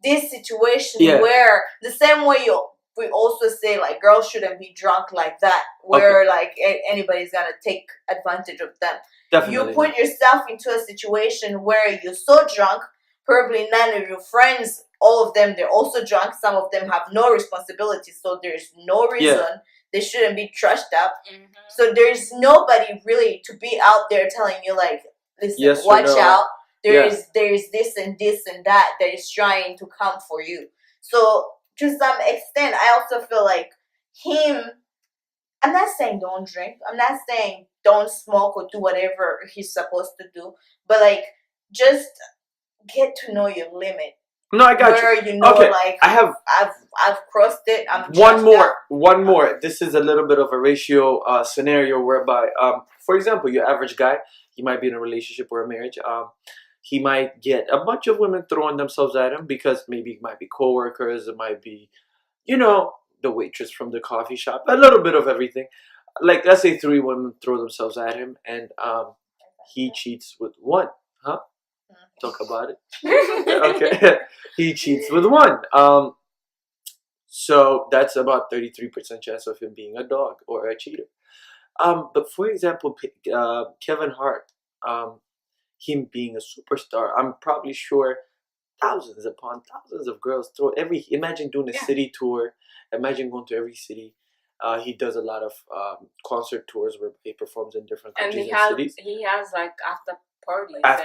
this situation where the same way we also say like girls shouldn't be drunk like that, where like anybody's gonna take advantage of them. Definitely. You put yourself into a situation where you're so drunk. Probably none of your friends, all of them, they're also drunk. Some of them have no responsibility, so there's no reason they shouldn't be trashed up. Mm-hmm. So there's nobody really to be out there telling you like, listen, watch out. There's this and that is trying to come for you. So to some extent, I also feel like him. I'm not saying don't drink. I'm not saying don't smoke or do whatever he's supposed to do. But like, just get to know your limit. No, I got where you know, like I've crossed it. I'm one more. This is a little bit of a ratio scenario whereby, for example, your average guy, he might be in a relationship or a marriage. He might get a bunch of women throwing themselves at him because maybe it might be coworkers, it might be, the waitress from the coffee shop, a little bit of everything. Like let's say 3 women throw themselves at him, and he cheats with one. Huh? Talk about it. Okay. He cheats with one. So that's about 33% chance of him being a dog or a cheater. But for example, Kevin Hart, him being a superstar, I'm probably sure thousands upon thousands of girls imagine doing a city tour. Imagine going to every city. He does a lot of concert tours where he performs in different countries and cities. He has like after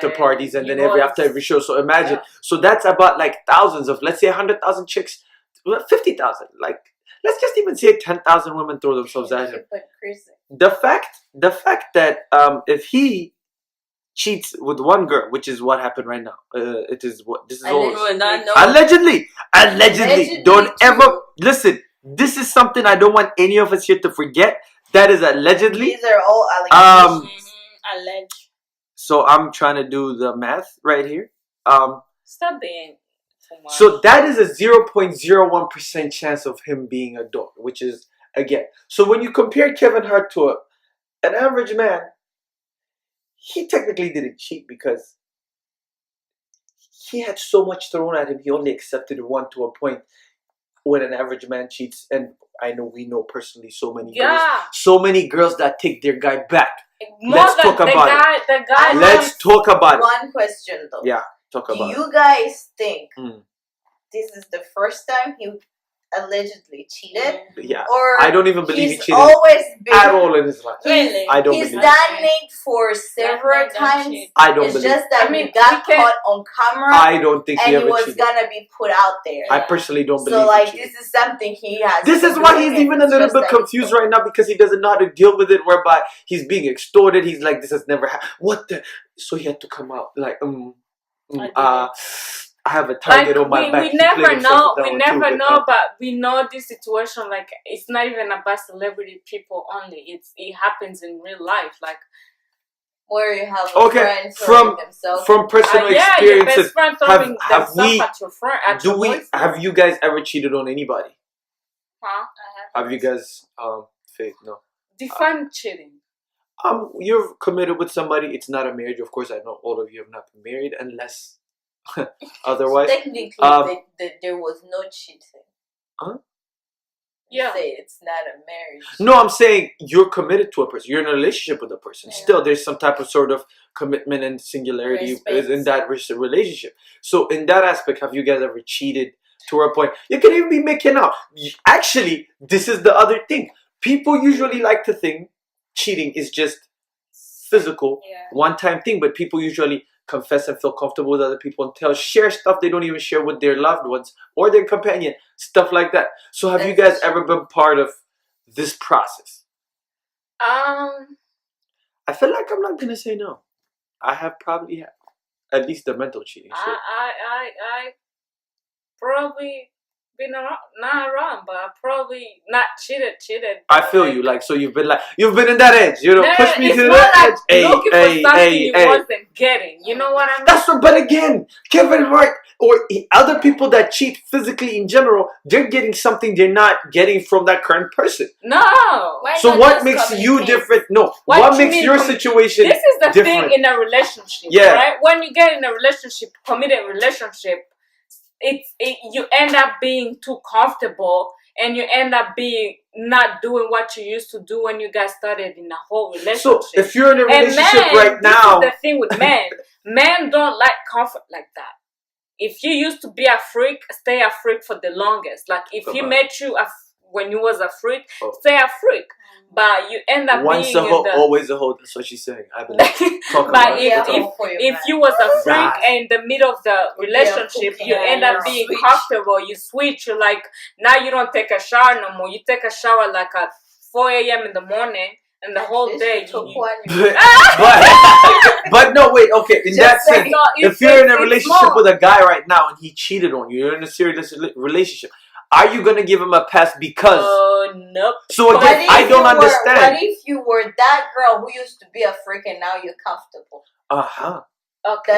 parties, and then after every show. So imagine, so that's about like thousands of, let's say 100,000 chicks, 50,000. Like let's just even say 10,000 women throw themselves at him. The fact that if he cheats with one girl, which is what happened right now, allegedly. Don't ever listen. This is something I don't want any of us here to forget. That is allegedly. These are all allegations. Alleged. So I'm trying to do the math right here. Stop being too much. So that is a 0.01% chance of him being a dog, which is, again. So when you compare Kevin Hart to an average man, he technically didn't cheat because he had so much thrown at him. He only accepted one to a point. When an average man cheats, and we know personally so many girls that take their guy back. Let's talk about it. Let's talk about it. One question though. Yeah, talk about it. Do you guys think this is the first time he allegedly cheated? Yeah. Or I don't even believe he cheated always been at all in his life. Really? I don't He's believe done it for several times. I don't believe. It's just that he got caught on camera. I don't think he ever cheated. And he was gonna be put out there. I personally don't believe. So like this is something he has. This is why he's even a little bit confused right now, because he doesn't know how to deal with it. Whereby he's being extorted. He's like, this has never happened. What the? So he had to come out like I have a target on my back. We never know. We never know, but we know this situation. Like it's not even about celebrity people only. It happens in real life. Like where you have a friend throwing themselves. From personal experiences. Your best friend throwing themselves at your friend. Have you guys ever cheated on anybody? Huh? Have you guys Faith? No. Define cheating. You're committed with somebody. It's not a marriage, of course. I know all of you have not been married, unless. Otherwise, technically, there was no cheating. Huh? Yeah, say it's not a marriage. No, I'm saying you're committed to a person. You're in a relationship with a person. Yeah. Still, there's some type of sort of commitment and singularity in that relationship. So, in that aspect, have you guys ever cheated to a point? You can even be making out. Actually, this is the other thing. People usually like to think cheating is just physical, one-time thing, but people usually confess and feel comfortable with other people and share stuff they don't even share with their loved ones or their companion, stuff like that. So have you guys ever been part of this process? I feel like I'm not gonna say no. I have probably at least the mental cheating. I probably been around, not around, but I probably not cheated. I feel you. Like, so you've been in that edge. You know, No, push me it's to more that like edge. Hey, looking hey, for something hey, you hey. wasn't getting. You know what I mean? That's what. But again, Kevin Hart or other people that cheat physically in general, they're getting something they're not getting from that current person. No. Why So not what just makes you communicate? different? No. What What you makes mean your situation This is the different? thing in a relationship, Yeah. right? When you get in a relationship, committed relationship, you end up being too comfortable, and you end up being not doing what you used to do when you guys started in a whole relationship. So if you're in a relationship and right now, this is the thing with men. Men don't like comfort like that. If you used to be a freak, stay a freak for the longest. Like if he met you when you was a freak, stay a freak. But you end up once being a hoe, always a hoe. That's what she's saying. I believe. But if you was a freak and in the middle of the relationship, you end up being comfortable. You switch. You like now you don't take a shower no more. You take a shower like at 4 a.m. in the morning. And the whole day, but no, wait, okay. In that sense, if you're in a relationship with a guy right now and he cheated on you, you're in a serious relationship. Are you gonna give him a pass because? Nope. So again, I don't understand. What if you were that girl who used to be a freak and now you're comfortable? Okay.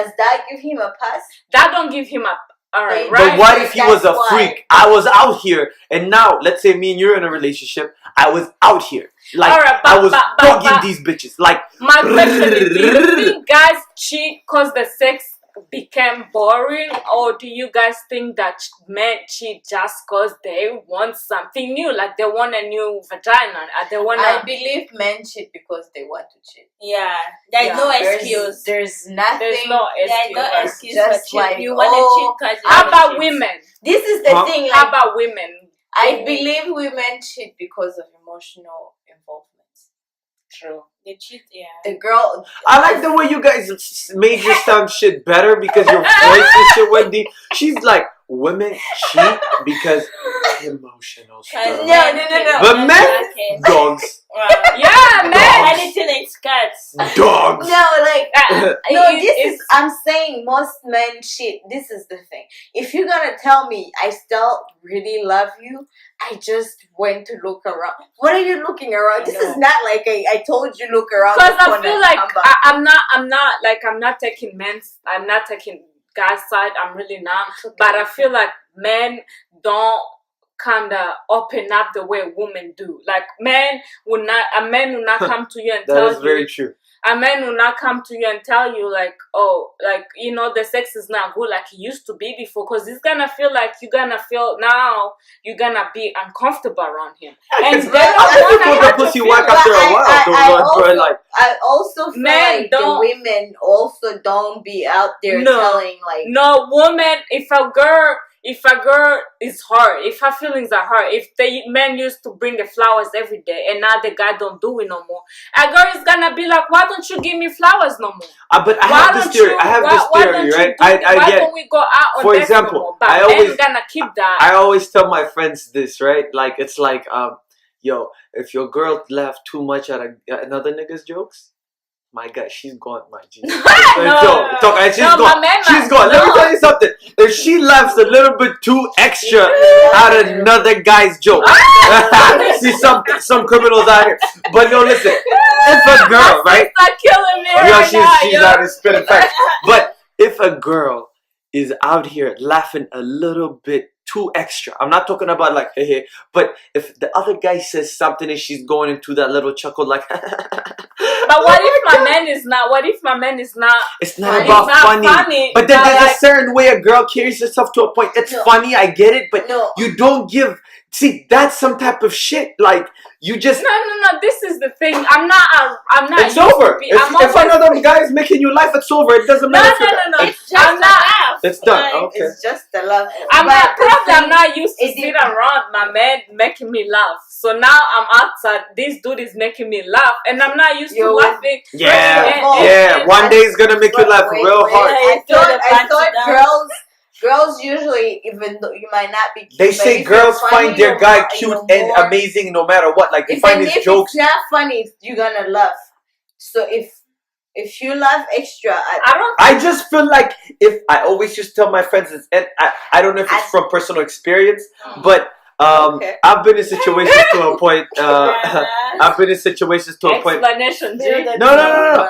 Does that give him a pass? That don't give him a. All right, but what if he was a freak? I was out here, and now let's say me and you're in a relationship. I was out here, like I was dogging these bitches. Like my question is: do you think guys cheat because the sex became boring, or do you guys think that men cheat just because they want something new, like they want a new vagina? I believe men cheat because they want to cheat. Yeah, there's no excuse. There's nothing. There's no excuse. There's no excuse just for cheat. like, You want to cheat because you how want about to cheat. women? This is the thing. Like, how about women? I believe women cheat because of emotional involvement. True. They cheat, yeah. The girl. I like the way you guys made your sound shit better because your voice and shit went deep. She's like, women cheat because emotional stuff. No. But men, dogs. Yeah, man. Anything in skirts. Dogs. No, like I'm saying most men cheat. This is the thing. If you're gonna tell me I still really love you, I just went to look around. What are you looking around? This is not like I told you look around. Because I feel like I'm not taking guys' side. I'm really not. Okay. But I feel like men don't kind of open up the way women do. Like a man will not come to you and tell you. That is very true. A man will not come to you and tell you like, oh, like, you know, the sex is not good like it used to be before, because it's gonna feel like you're gonna be uncomfortable around him. And the pussy whack after a while. I also feel like the women also don't be out there telling like woman, if a girl is hurt, if her feelings are hurt, if the men used to bring the flowers every day and now the guy don't do it no more, a girl is gonna be like, why don't you give me flowers no more? But I have this theory, right? Why don't we go out on for dates example, no more? But men gonna keep that. I always tell my friends this, right? Like, it's like, yo, if your girl laughed too much at another nigga's jokes, my God, she's gone, my G. She's gone. She's gone. Let me tell you something. If she laughs a little bit too extra at another guy's joke, see some criminals out here. But no, listen. If a girl, right? Stop killing me she's out of spitting facts. But if a girl is out here laughing a little bit too extra, I'm not talking about like hey, but if the other guy says something and she's going into that little chuckle like but what if my man is not it's not about funny. But then there's a certain way a girl carries herself to a point. It's funny, I get it, but you don't give. See, that's some type of shit. Like, you just no. This is the thing. I'm not. It's over. If another guy is making you laugh, it's over. It doesn't matter. No. It's just I'm not. It's done. Okay. It's just the love. I'm not used to sit around my man making me laugh. So now I'm outside. This dude is making me laugh, and I'm not used to laughing. Yeah. One day is gonna make you laugh real hard. I thought girls usually, even though you might not be cute, they say girls find their guy cute and amazing no matter what. Like, they find his jokes. If it's not funny, you're gonna laugh. So if If you laugh extra, I just feel like if I always just tell my friends, and I don't know if it's from personal experience, but I've been in situations to a point. I've been in situations to a point. Explanation, G. No.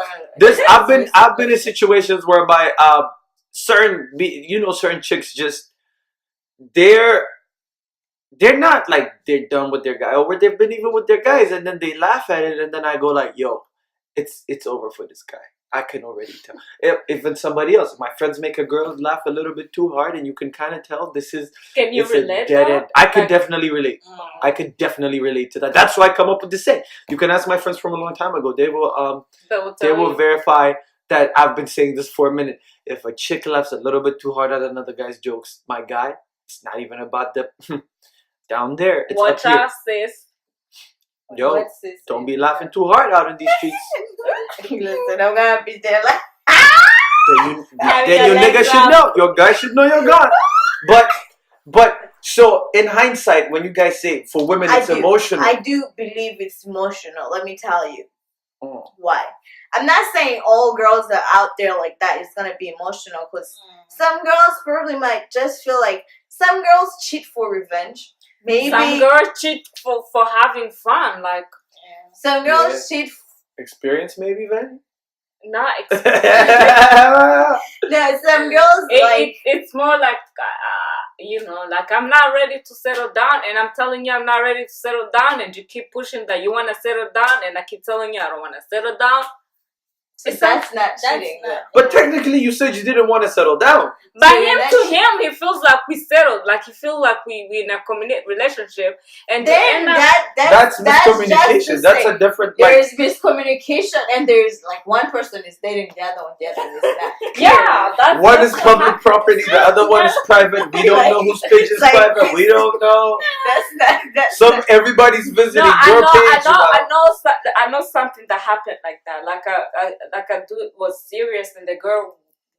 I've been in situations whereby certain chicks just they're not like they're done with their guy, or they've been even with their guys, and then they laugh at it, and then I go like, yo, it's over for this guy. I can already tell. Even somebody else, my friends make a girl laugh a little bit too hard, and you can kind of tell this is. Can you relate? Dead end. I could definitely relate. I could definitely relate to that. That's why I come up with this saying. You can ask my friends from a long time ago. They will verify that I've been saying this for a minute. If a chick laughs a little bit too hard at another guy's jokes, my guy, it's not even about the down there. It's watch up here. out, sis. Yo, don't be laughing too hard out in these streets. Listen, I'm gonna be there like. Then your nigga should know. Your guy should know you're gone. But so in hindsight, when you guys say for women it's emotional, I do believe it's emotional. Let me tell you why. I'm not saying all girls that are out there like that is gonna be emotional, because some girls probably might just feel like some girls cheat for revenge. Maybe some girls cheat for having fun, like some girls cheat. Experience maybe, then. Not experience. No, some girls it's more like like I'm not ready to settle down, and I'm telling you I'm not ready to settle down, and you keep pushing that you want to settle down, and I keep telling you I don't want to settle down. So that's not cheating. But technically, you said you didn't want to settle down. But him, he feels like we settled. Like he feels like we in a committed relationship. And then that's miscommunication. That's a different. There is miscommunication, and there's like one person is dating the other one, the other is not. Yeah, that's one is public property, the other one is private. We don't know whose page is private. We don't know. Everybody's visiting your page. I know something that happened like that. Like a dude was serious, and the girl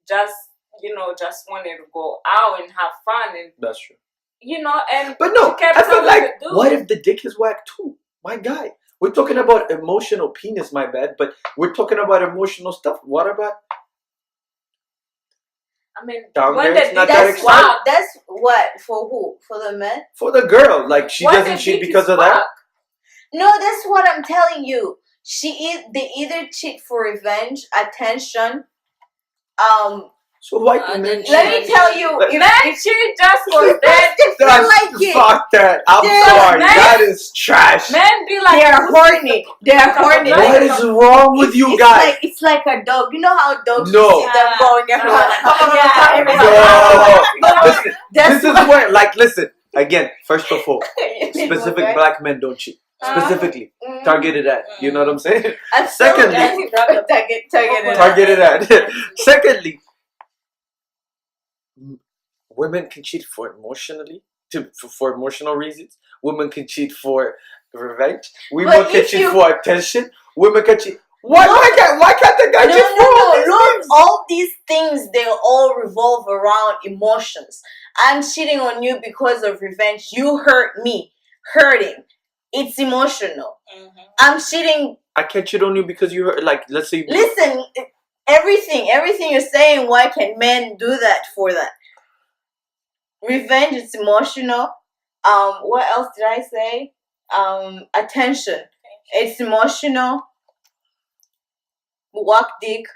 just wanted to go out and have fun, and that's true. But no, I feel like, what if the dick is whack too? My guy, we're talking about emotional penis. My bad, but we're talking about emotional stuff. What about? I mean, that's what for who? For the men? For the girl, like she doesn't cheat because of that. No, that's what I'm telling you. They either cheat for revenge, attention. So why do men cheat? Let me tell you, men cheat just for that. Fuck that. I'm sorry. That is trash. Men be like, they're horny. They're horny. What is wrong with you guys? It's like a dog. You know how dogs see them going Listen, this is where, listen, again, first of all, specific black men don't cheat. Specifically, targeted at. You know what I'm saying? Secondly, targeted at. Secondly, women can cheat for emotional reasons. Women can cheat for revenge. Women can cheat for attention. Women can cheat. Why can't the guy cheat for all these things? They all revolve around emotions. I'm cheating on you because of revenge. You hurt me. Hurting. It's emotional. I'm cheating. I can't cheat on you because you hurt. Like, let's say. Listen, everything you're saying. Why can men do that for that? Revenge. It's emotional. What else did I say? Attention. It's emotional. Walk dick.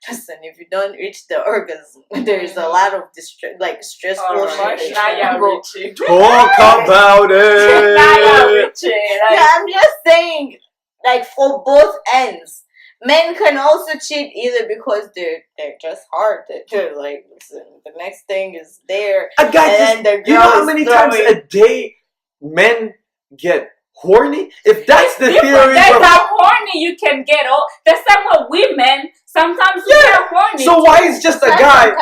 Listen, if you don't reach the orgasm, there's a lot of stressful shit. Talk about it. I'm just saying, for both ends, men can also cheat either because they're just hard. They're like, listen, the next thing is there. You know how many times a day men get horny? If that's the theory, that's how horny you can get. There's some women sometimes get horny. So why is just a guy?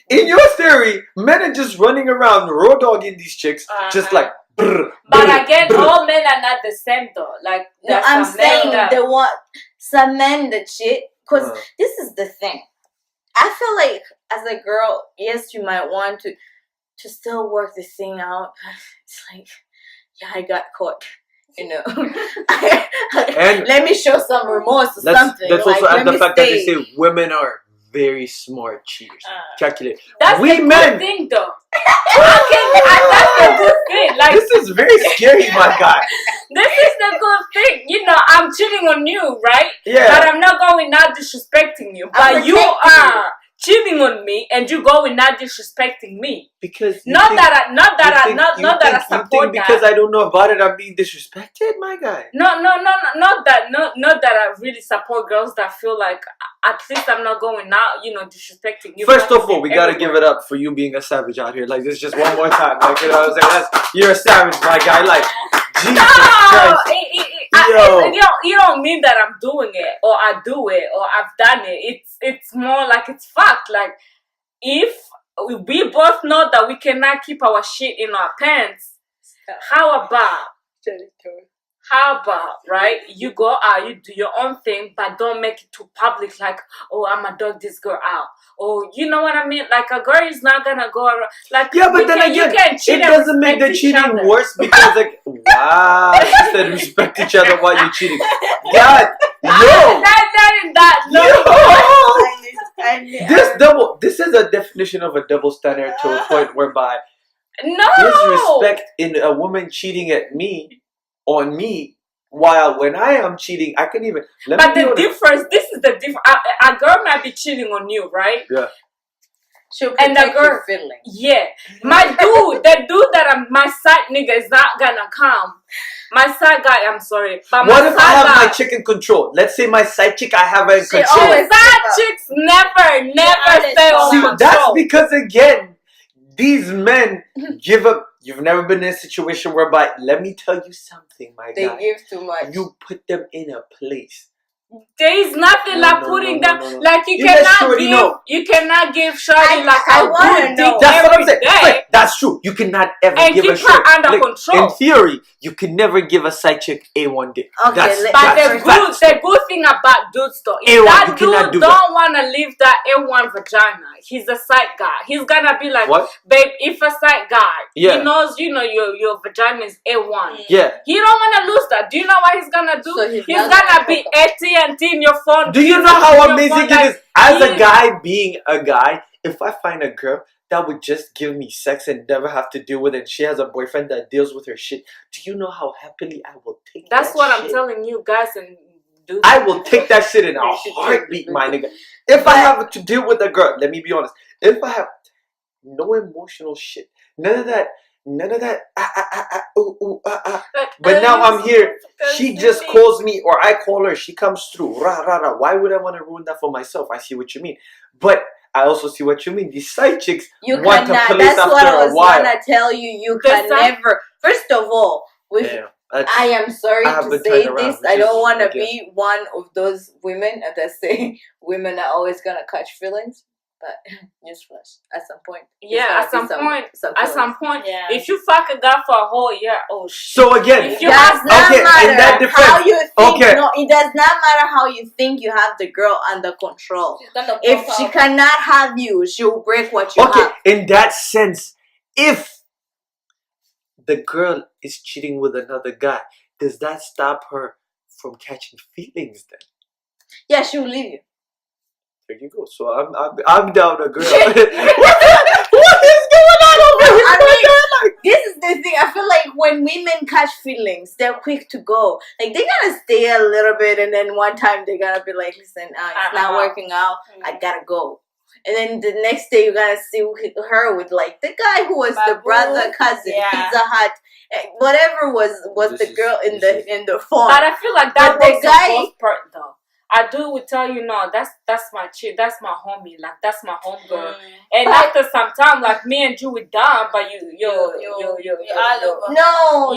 In your theory, men are just running around raw dogging these chicks, just like. But again, all men are not the same though. Like I'm saying some men that cheat, because this is the thing. I feel like as a girl, yes, you might want to still work this thing out. It's like, yeah, I got caught. You know, And let me show some remorse or something. Let's like, also add the let me fact that they stay. say women are very smart cheaters. Calculate. That's We the men. good thing, though. That's the good thing. Like, This is very scary, my guy. this is the good thing. You know, I'm cheating on you, right? Yeah. But I'm not going out disrespecting you. I'm But you protecting are cheating on me, and you going out disrespecting me. Because Not that I support that. Because I don't know about it, I'm being disrespected, my guy. Not that I really support girls that feel like at least I'm not going out, you know, disrespecting you. First of all, we gotta give it up for you being a savage out here. Like, this just one more time. Like, you know what I'm saying? You're a savage, my guy. Like, Jesus Christ. You don't mean that I'm doing it or I do it or I've done it. It's more like it's fact. Like, if we both know that we cannot keep our shit in our pants, how about, right? You go out, you do your own thing, but don't make it too public. Like, oh, I'ma dog this girl out. Or, you know what I mean? Like, a girl is not gonna go around. Like, Yeah, but then again, it doesn't make the cheating worse because, like, wow, she said respect each other while you're cheating. God, yo, this is a definition of a double standard to a point whereby disrespect in a woman cheating at me, on me, while when I am cheating, I can even. This is the difference. A girl might be cheating on you, right? Yeah. She'll protect your feelings. Yeah. The dude that my side nigga is not gonna come. My side guy, I'm sorry. But what if I have my chick in control? Let's say my side chick, I have her in control. Side chicks never stay on control. That's because, again, these men give up. You've never been in a situation whereby, let me tell you something, my guy. They give too much. You put them in a place. There is nothing like putting them like you cannot give Shorty like a good dick. That's what I'm saying. Like, that's true. You cannot ever give a shorty under control. In theory, you can never give a side chick A1 dick. Okay, the good thing about dudes though is that dude don't wanna leave that A1 vagina. He's a side guy. He's gonna be like, what? Babe, if a side guy, he knows your vagina is A1. Yeah. He don't wanna lose that. Do you know what he's gonna do? So he's gonna be AT&T in your phone. Do you know how amazing it is? As a guy being a guy, if I find a girl that would just give me sex and never have to deal with it, and she has a boyfriend that deals with her shit, do you know how happily I will take that That's what shit? I'm telling you guys and dudes. I will take that shit in a heartbeat, my nigga. If I have to deal with a girl, let me be honest. If I have no emotional shit, none of that, but now I'm here, she just calls me or I call her, she comes through, rah, rah, rah. Why would I want to ruin that for myself? I see what you mean. But I also see what you mean. These side chicks want to police that's after what I was a while. gonna tell you. You can never. First of all, I am sorry to say this. I don't want to be one of those women that say women are always gonna catch feelings. But newsflash, at some point. At some point. Yeah. If you fuck a guy for a whole year, oh shit. So again, it does not matter how you think. Okay. No, it does not matter how you think you have the girl under control. If she cannot have you, she will break what you have. Okay, in that sense, if the girl is cheating with another guy, does that stop her from catching feelings then? Yeah, she will leave you. There you go. So I'm down a girl. What is going on over here? This is the thing. I feel like when women catch feelings, they're quick to go. Like, they're gonna stay a little bit, and then one time they're gonna be like, listen, it's not working out. I gotta go. And then the next day you're gonna see her with like the guy who was the brother, cousin, Pizza Hut, whatever was the girl in the phone. But I feel like that was the both part though. I would tell you, no, that's my chick, that's my homie, like that's my homegirl. And after some time, like me and you were done, but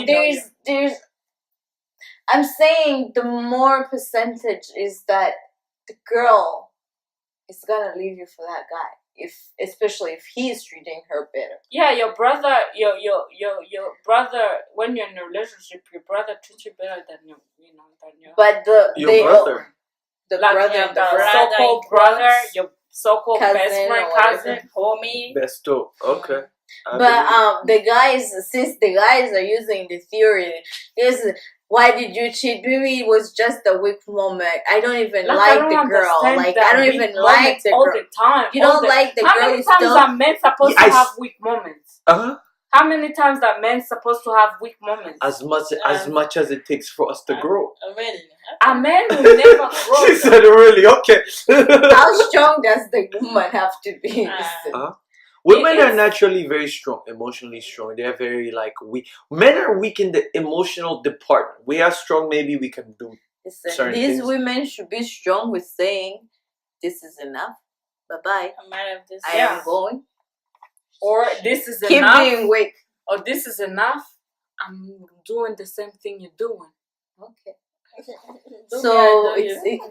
there's I'm saying the more percentage is that the girl is gonna leave you for that guy, especially if he's treating her better. Yeah, your brother, your brother, when you're in a relationship, your brother treats you better than your brother. The brother, the so-called brother, your so-called best friend, cousin, homie. Besto, okay. But since the guys are using the theory, why did you cheat? Maybe it was just a weak moment. I don't even like the girl. Like I don't even like the girl all the time. You don't like the girl. How many times are men supposed to have weak moments? How many times are men supposed to have weak moments? As much as it takes for us to grow. Really? A man will never grow. She said, "Really? Okay." How strong does the woman have to be? Women are naturally very strong, emotionally strong. They're very weak. Men are weak in the emotional department. We are strong. Maybe we can do certain these things. Women should be strong with saying, "This is enough. Bye bye. I am going." Or this is Keep enough. being weak. Or this is enough. I'm doing the same thing you're doing. Okay. So you do you.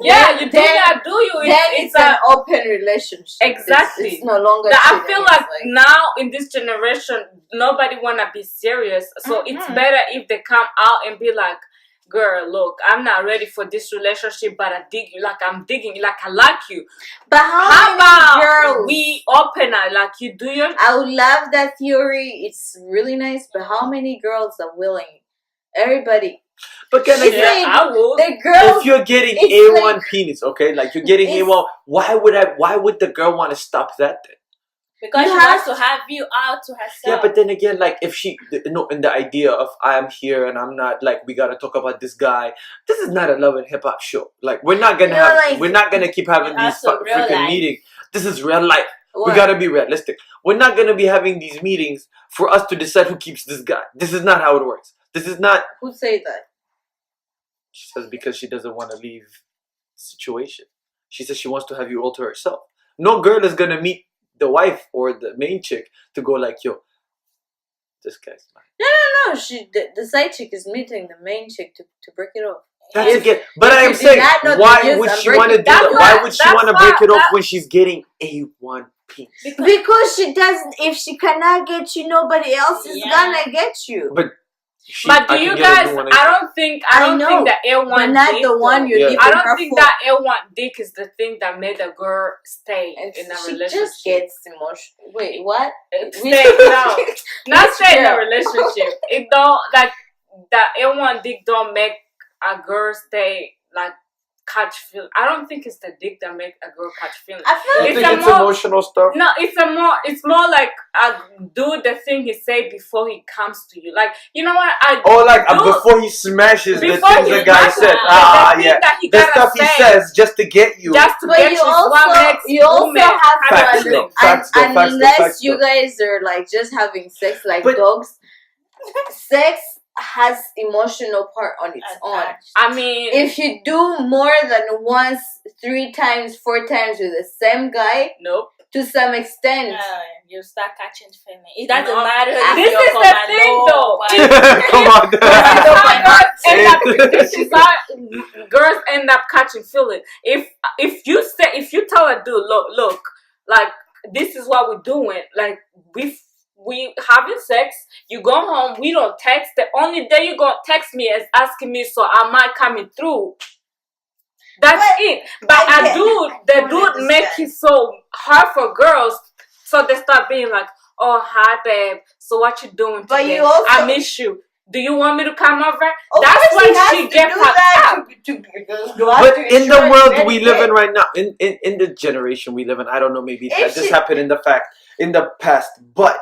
It's an open relationship. Exactly. It's no longer. I feel like now in this generation, nobody wanna be serious. So it's better if they come out and be like, "Girl, look, I'm not ready for this relationship, but I dig you. Like I'm digging, like I like you." But how about girls? We open it, like you do your. I would love that theory. It's really nice. But how many girls are willing? Everybody. But can I would. The girl. If you're getting A1 penis, okay, like you're getting A1, why would the girl want to stop that then? Because she wants to have you out to herself. Yeah, but then again, like if she, in the idea of I'm here and I'm not, like we gotta talk about this guy. This is not a love and hip hop show. Like we're not gonna keep having these freaking meetings. This is real life. What? We gotta be realistic. We're not gonna be having these meetings for us to decide who keeps this guy. This is not how it works. This is not. Who say that? She says because she doesn't want to leave the situation. She says she wants to have you all to herself. No girl is gonna meet the wife or the main chick to go like, "Yo, this guy's mine." No. The side chick is meeting the main chick to break it off. That's again. But I am saying, why would she want to do that? Why would she want to break it off when she's getting A1 penis? Because she doesn't. If she cannot get you, nobody else is gonna get you. But do you guys? I don't think that A1 but not dick, the one you're leaving I don't her think for. that A1 dick is the thing that made a girl stay in a relationship. She just gets emotional. Wait, what? Not stay in a relationship. It don't like that A1 dick don't make a girl stay like catch feel. I don't think it's the dick that make a girl catch feelings. I feel like it's emotional stuff. No, it's more like do the thing he say before he comes to you. Like you know what before he smashes the things the guy said. The stuff he says just to get you. Just to get you. You also have to understand. Unless you guys are like just having sex like dogs, sex has emotional part on its own. I mean, if you do more than once, 3 times, 4 times with the same guy, nope. To some extent, you start catching feeling. It doesn't matter. This is the thing, though. Come on, this is how girls end up catching feeling. If you tell a dude, look, like this is what we're doing, like we having sex, you go home, we don't text. The only day you gonna text me is asking me, so am I coming through? That's it. But the dude make it so hard for girls, so they start being like, "Oh, hi, babe. So what you doing today? But you also, I miss you. Do you want me to come over?" That's when she gets her. But in the world we live in right now, in the generation we live in, I don't know, maybe this happened in the past, but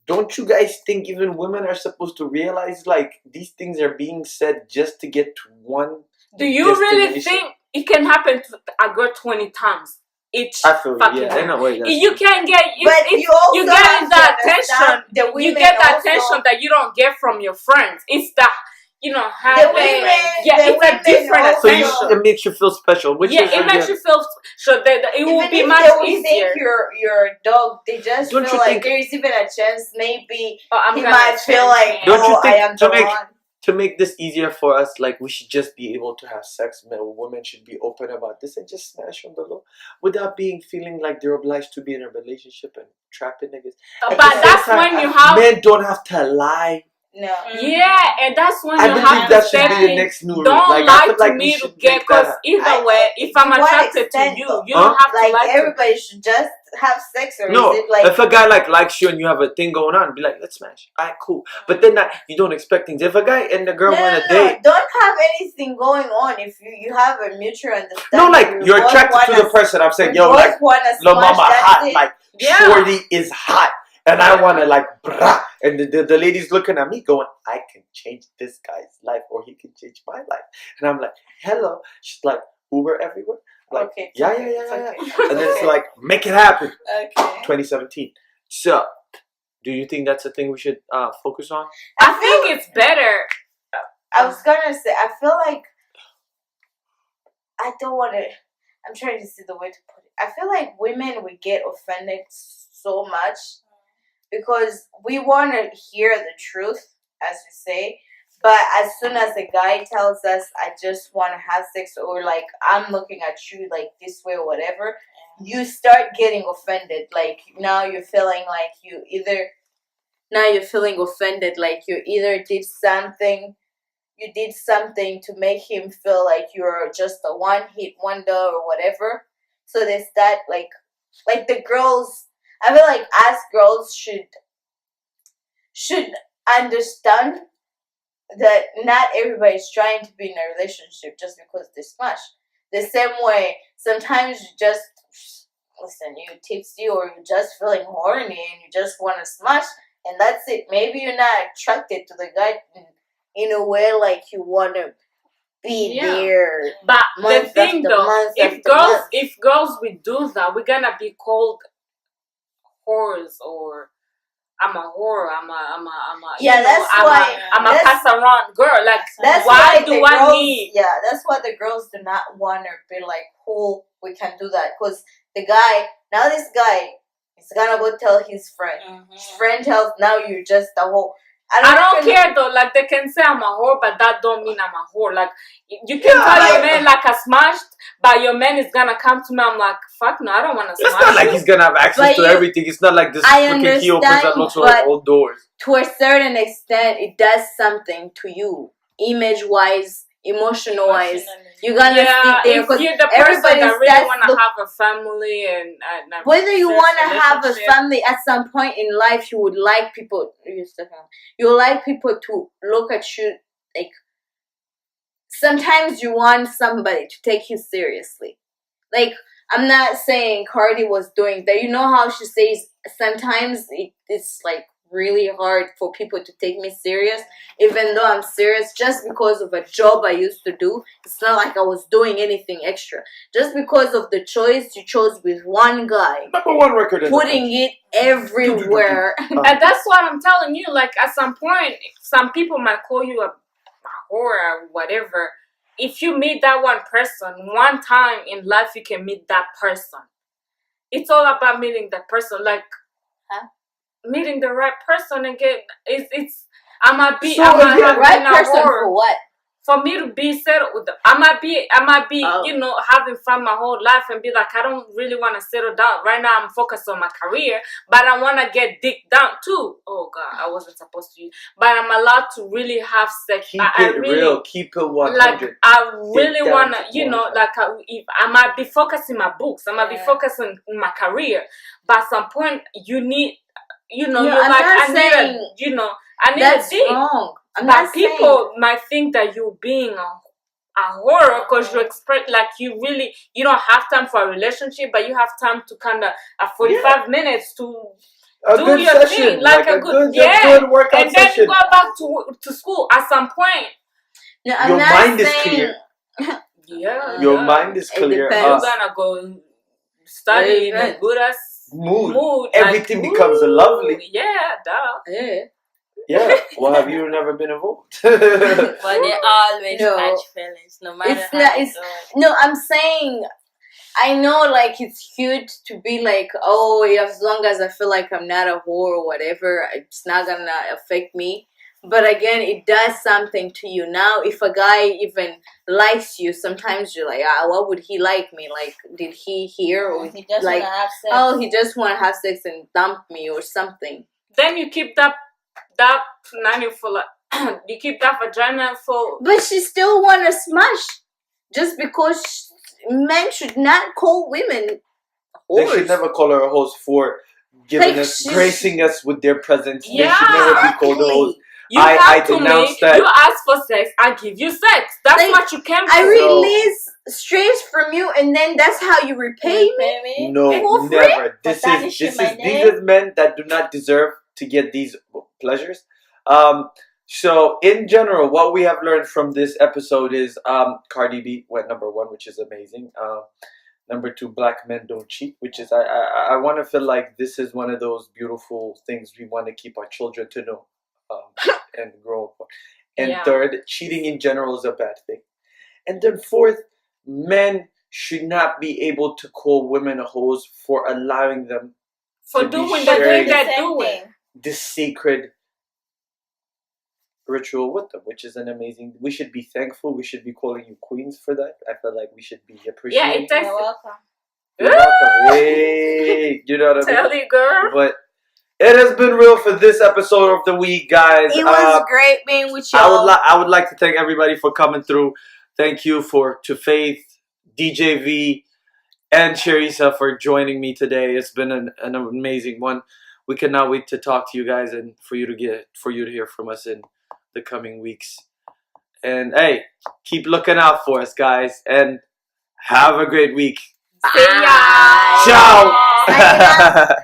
don't you guys think even women are supposed to realize like these things are being said just to get to one? Do you really think it can happen to a girl 20 times? I feel in a way. You can get, but you get the attention. You get the attention that you don't get from your friends. It's that it's a different attention. So it makes you feel special. It makes you feel so that it will be much easier. Think you're a dog. They just feel like there's even a chance. Maybe he might feel like, don't you think I am the one. To make this easier for us, like we should just be able to have sex. Women should be open about this and just smash on the low without feeling like they're obliged to be in a relationship and trapping niggas. But that's when you have men don't have to lie. No. Yeah, and that's when I you believe have to that should step be the in. next new rule. Don't Like, I lie feel to like we me to should get, make because that. either way, if I'm to what attracted extent, to you, though? you don't have to Like lie to me. everybody should just have sex, or No, is it like if a guy like likes you and you have a thing going on, be like, let's smash. Alright, cool. But then you don't expect things. If a guy and the girl went a date, don't have anything going on if you have a mutual understanding. no, like you're both attracted to the person. I'm saying, yo, like, little mama hot, it. like Yeah. shorty is hot, and I want to like, brah. And the lady's looking at me, going, I can change this guy's life, or he can change my life. And I'm like, hello. She's like, Uber everywhere. Like, Okay. yeah. Okay. And then it's like, make it happen. Okay. 2017. So, do you think that's a thing we should focus on? I think it's better. I was gonna say, I feel like I don't want to. I'm trying to see the way to put it. I feel like women, we get offended so much because we want to hear the truth, as we say. But as soon as a guy tells us, I just want to have sex, or like, I'm looking at you like this way or whatever, you start getting offended. Like, now you're feeling like you either did something. You did something to make him feel like you're just a one-hit wonder or whatever. So there's that, like the girls, I feel like us girls should understand that not everybody's trying to be in a relationship just because they smash. The same way, sometimes you just, listen, you tipsy or you're just feeling horny and you just want to smash, and that's it. Maybe you're not attracted to the guy in a way like you want to be there. But the thing though, if girls we do that, we're gonna be called whores, or I'm a whore. I'm a pass around girl. Like, that's why do I girls, need? Yeah, that's why the girls do not want to be like, cool, we can do that, because this guy is gonna go tell his friend. Mm-hmm. His friend tells, now you're just a whole. I don't care though. Like, they can say I'm a whore, but that don't mean I'm a whore. Like, you can tell your man like I smashed, but your man is gonna come to me. I'm like, fuck no, I don't want to smash. It's not like he's gonna have access to everything. It's not like this freaking key opens and looks at all doors. To a certain extent, it does something to you, image-wise, emotional-wise. You're gonna sit there because you're the person that really want to have a family and whether you want to have a family at some point in life, you would like people. You like people to look at you like. Sometimes you want somebody to take you seriously. Like, I'm not saying Cardi was doing that. You know how she says sometimes it's like really hard for people to take me serious, even though I'm serious, just because of a job I used to do. It's not like I was doing anything extra. Just because of the choice you chose with one guy, #1 record, putting it everywhere. And that's what I'm telling you. Like, at some point, some people might call you a whore or whatever. If you meet that one person one time in life, you can meet that person. It's all about meeting that person. Like, meeting the right person and I might be the right person for what? For me to be settled with them. I might be having fun my whole life and be like, I don't really want to settle down. Right now I'm focused on my career, but I want to get dick down too. Oh God, I wasn't supposed to. But I'm allowed to really have sex. Keep it real. Keep it 100. Like, I really want to, like, I might be focusing my books. I might be focusing on my career. But at some point, you need, you're like, I need a dick. Wrong. But people might think that you're being a whore because you expect, like, you don't have time for a relationship, but you have time to kind of 45 minutes to do your session, thing, like a good workout and then session. You go back to school at some point. No, your mind is clear. Your mind is clear. You're gonna go study in a good ass mood. Everything becomes lovely. Yeah, well, have you never been involved? But they always catch feelings, no matter No, I'm saying, I know, like, it's cute to be like, oh, as long as I feel like I'm not a whore or whatever, it's not gonna affect me. But again, it does something to you. Now, if a guy even likes you, sometimes you're like, why would he like me? Like, did he hear? Or he just like, want to have sex. Oh, he just want to have sex and dump me or something. Then you keep that that nanny for like, you keep that vagina for. But she still want to smash, just because men should not call women They whores. should never call her a host for giving us, gracing us with their presence. Yeah, they should never be called a host. You I to denounce me, that. you ask for sex, I give you sex. That's Like, what you came for. I release stress from you, and then that's how you repay me. No, For free? never. These are men that do not deserve to get these pleasures. So in general, what we have learned from this episode is Cardi B went #1, which is amazing. #2, black men don't cheat, which is I want to feel like this is one of those beautiful things we want to keep our children to know and grow up. And third, cheating in general is a bad thing. And then fourth, men should not be able to call women hoes for allowing them for to doing be the sharing thing they're doing. this sacred ritual with them, which is an amazing. We should be thankful. We should be calling you queens for that. I feel like we should be appreciating. Yeah, it takes. You're welcome. You're welcome. Hey, you know what I mean? Tell you, girl. But it has been real for this episode of the week, guys. It was great being with y'all. I would like to thank everybody for coming through. Thank you to Faith, DJ V, and Charissa for joining me today. It's been an amazing one. We cannot wait to talk to you guys and for you to hear from us in the coming weeks. And hey, keep looking out for us, guys, and have a great week. See ya. Ciao.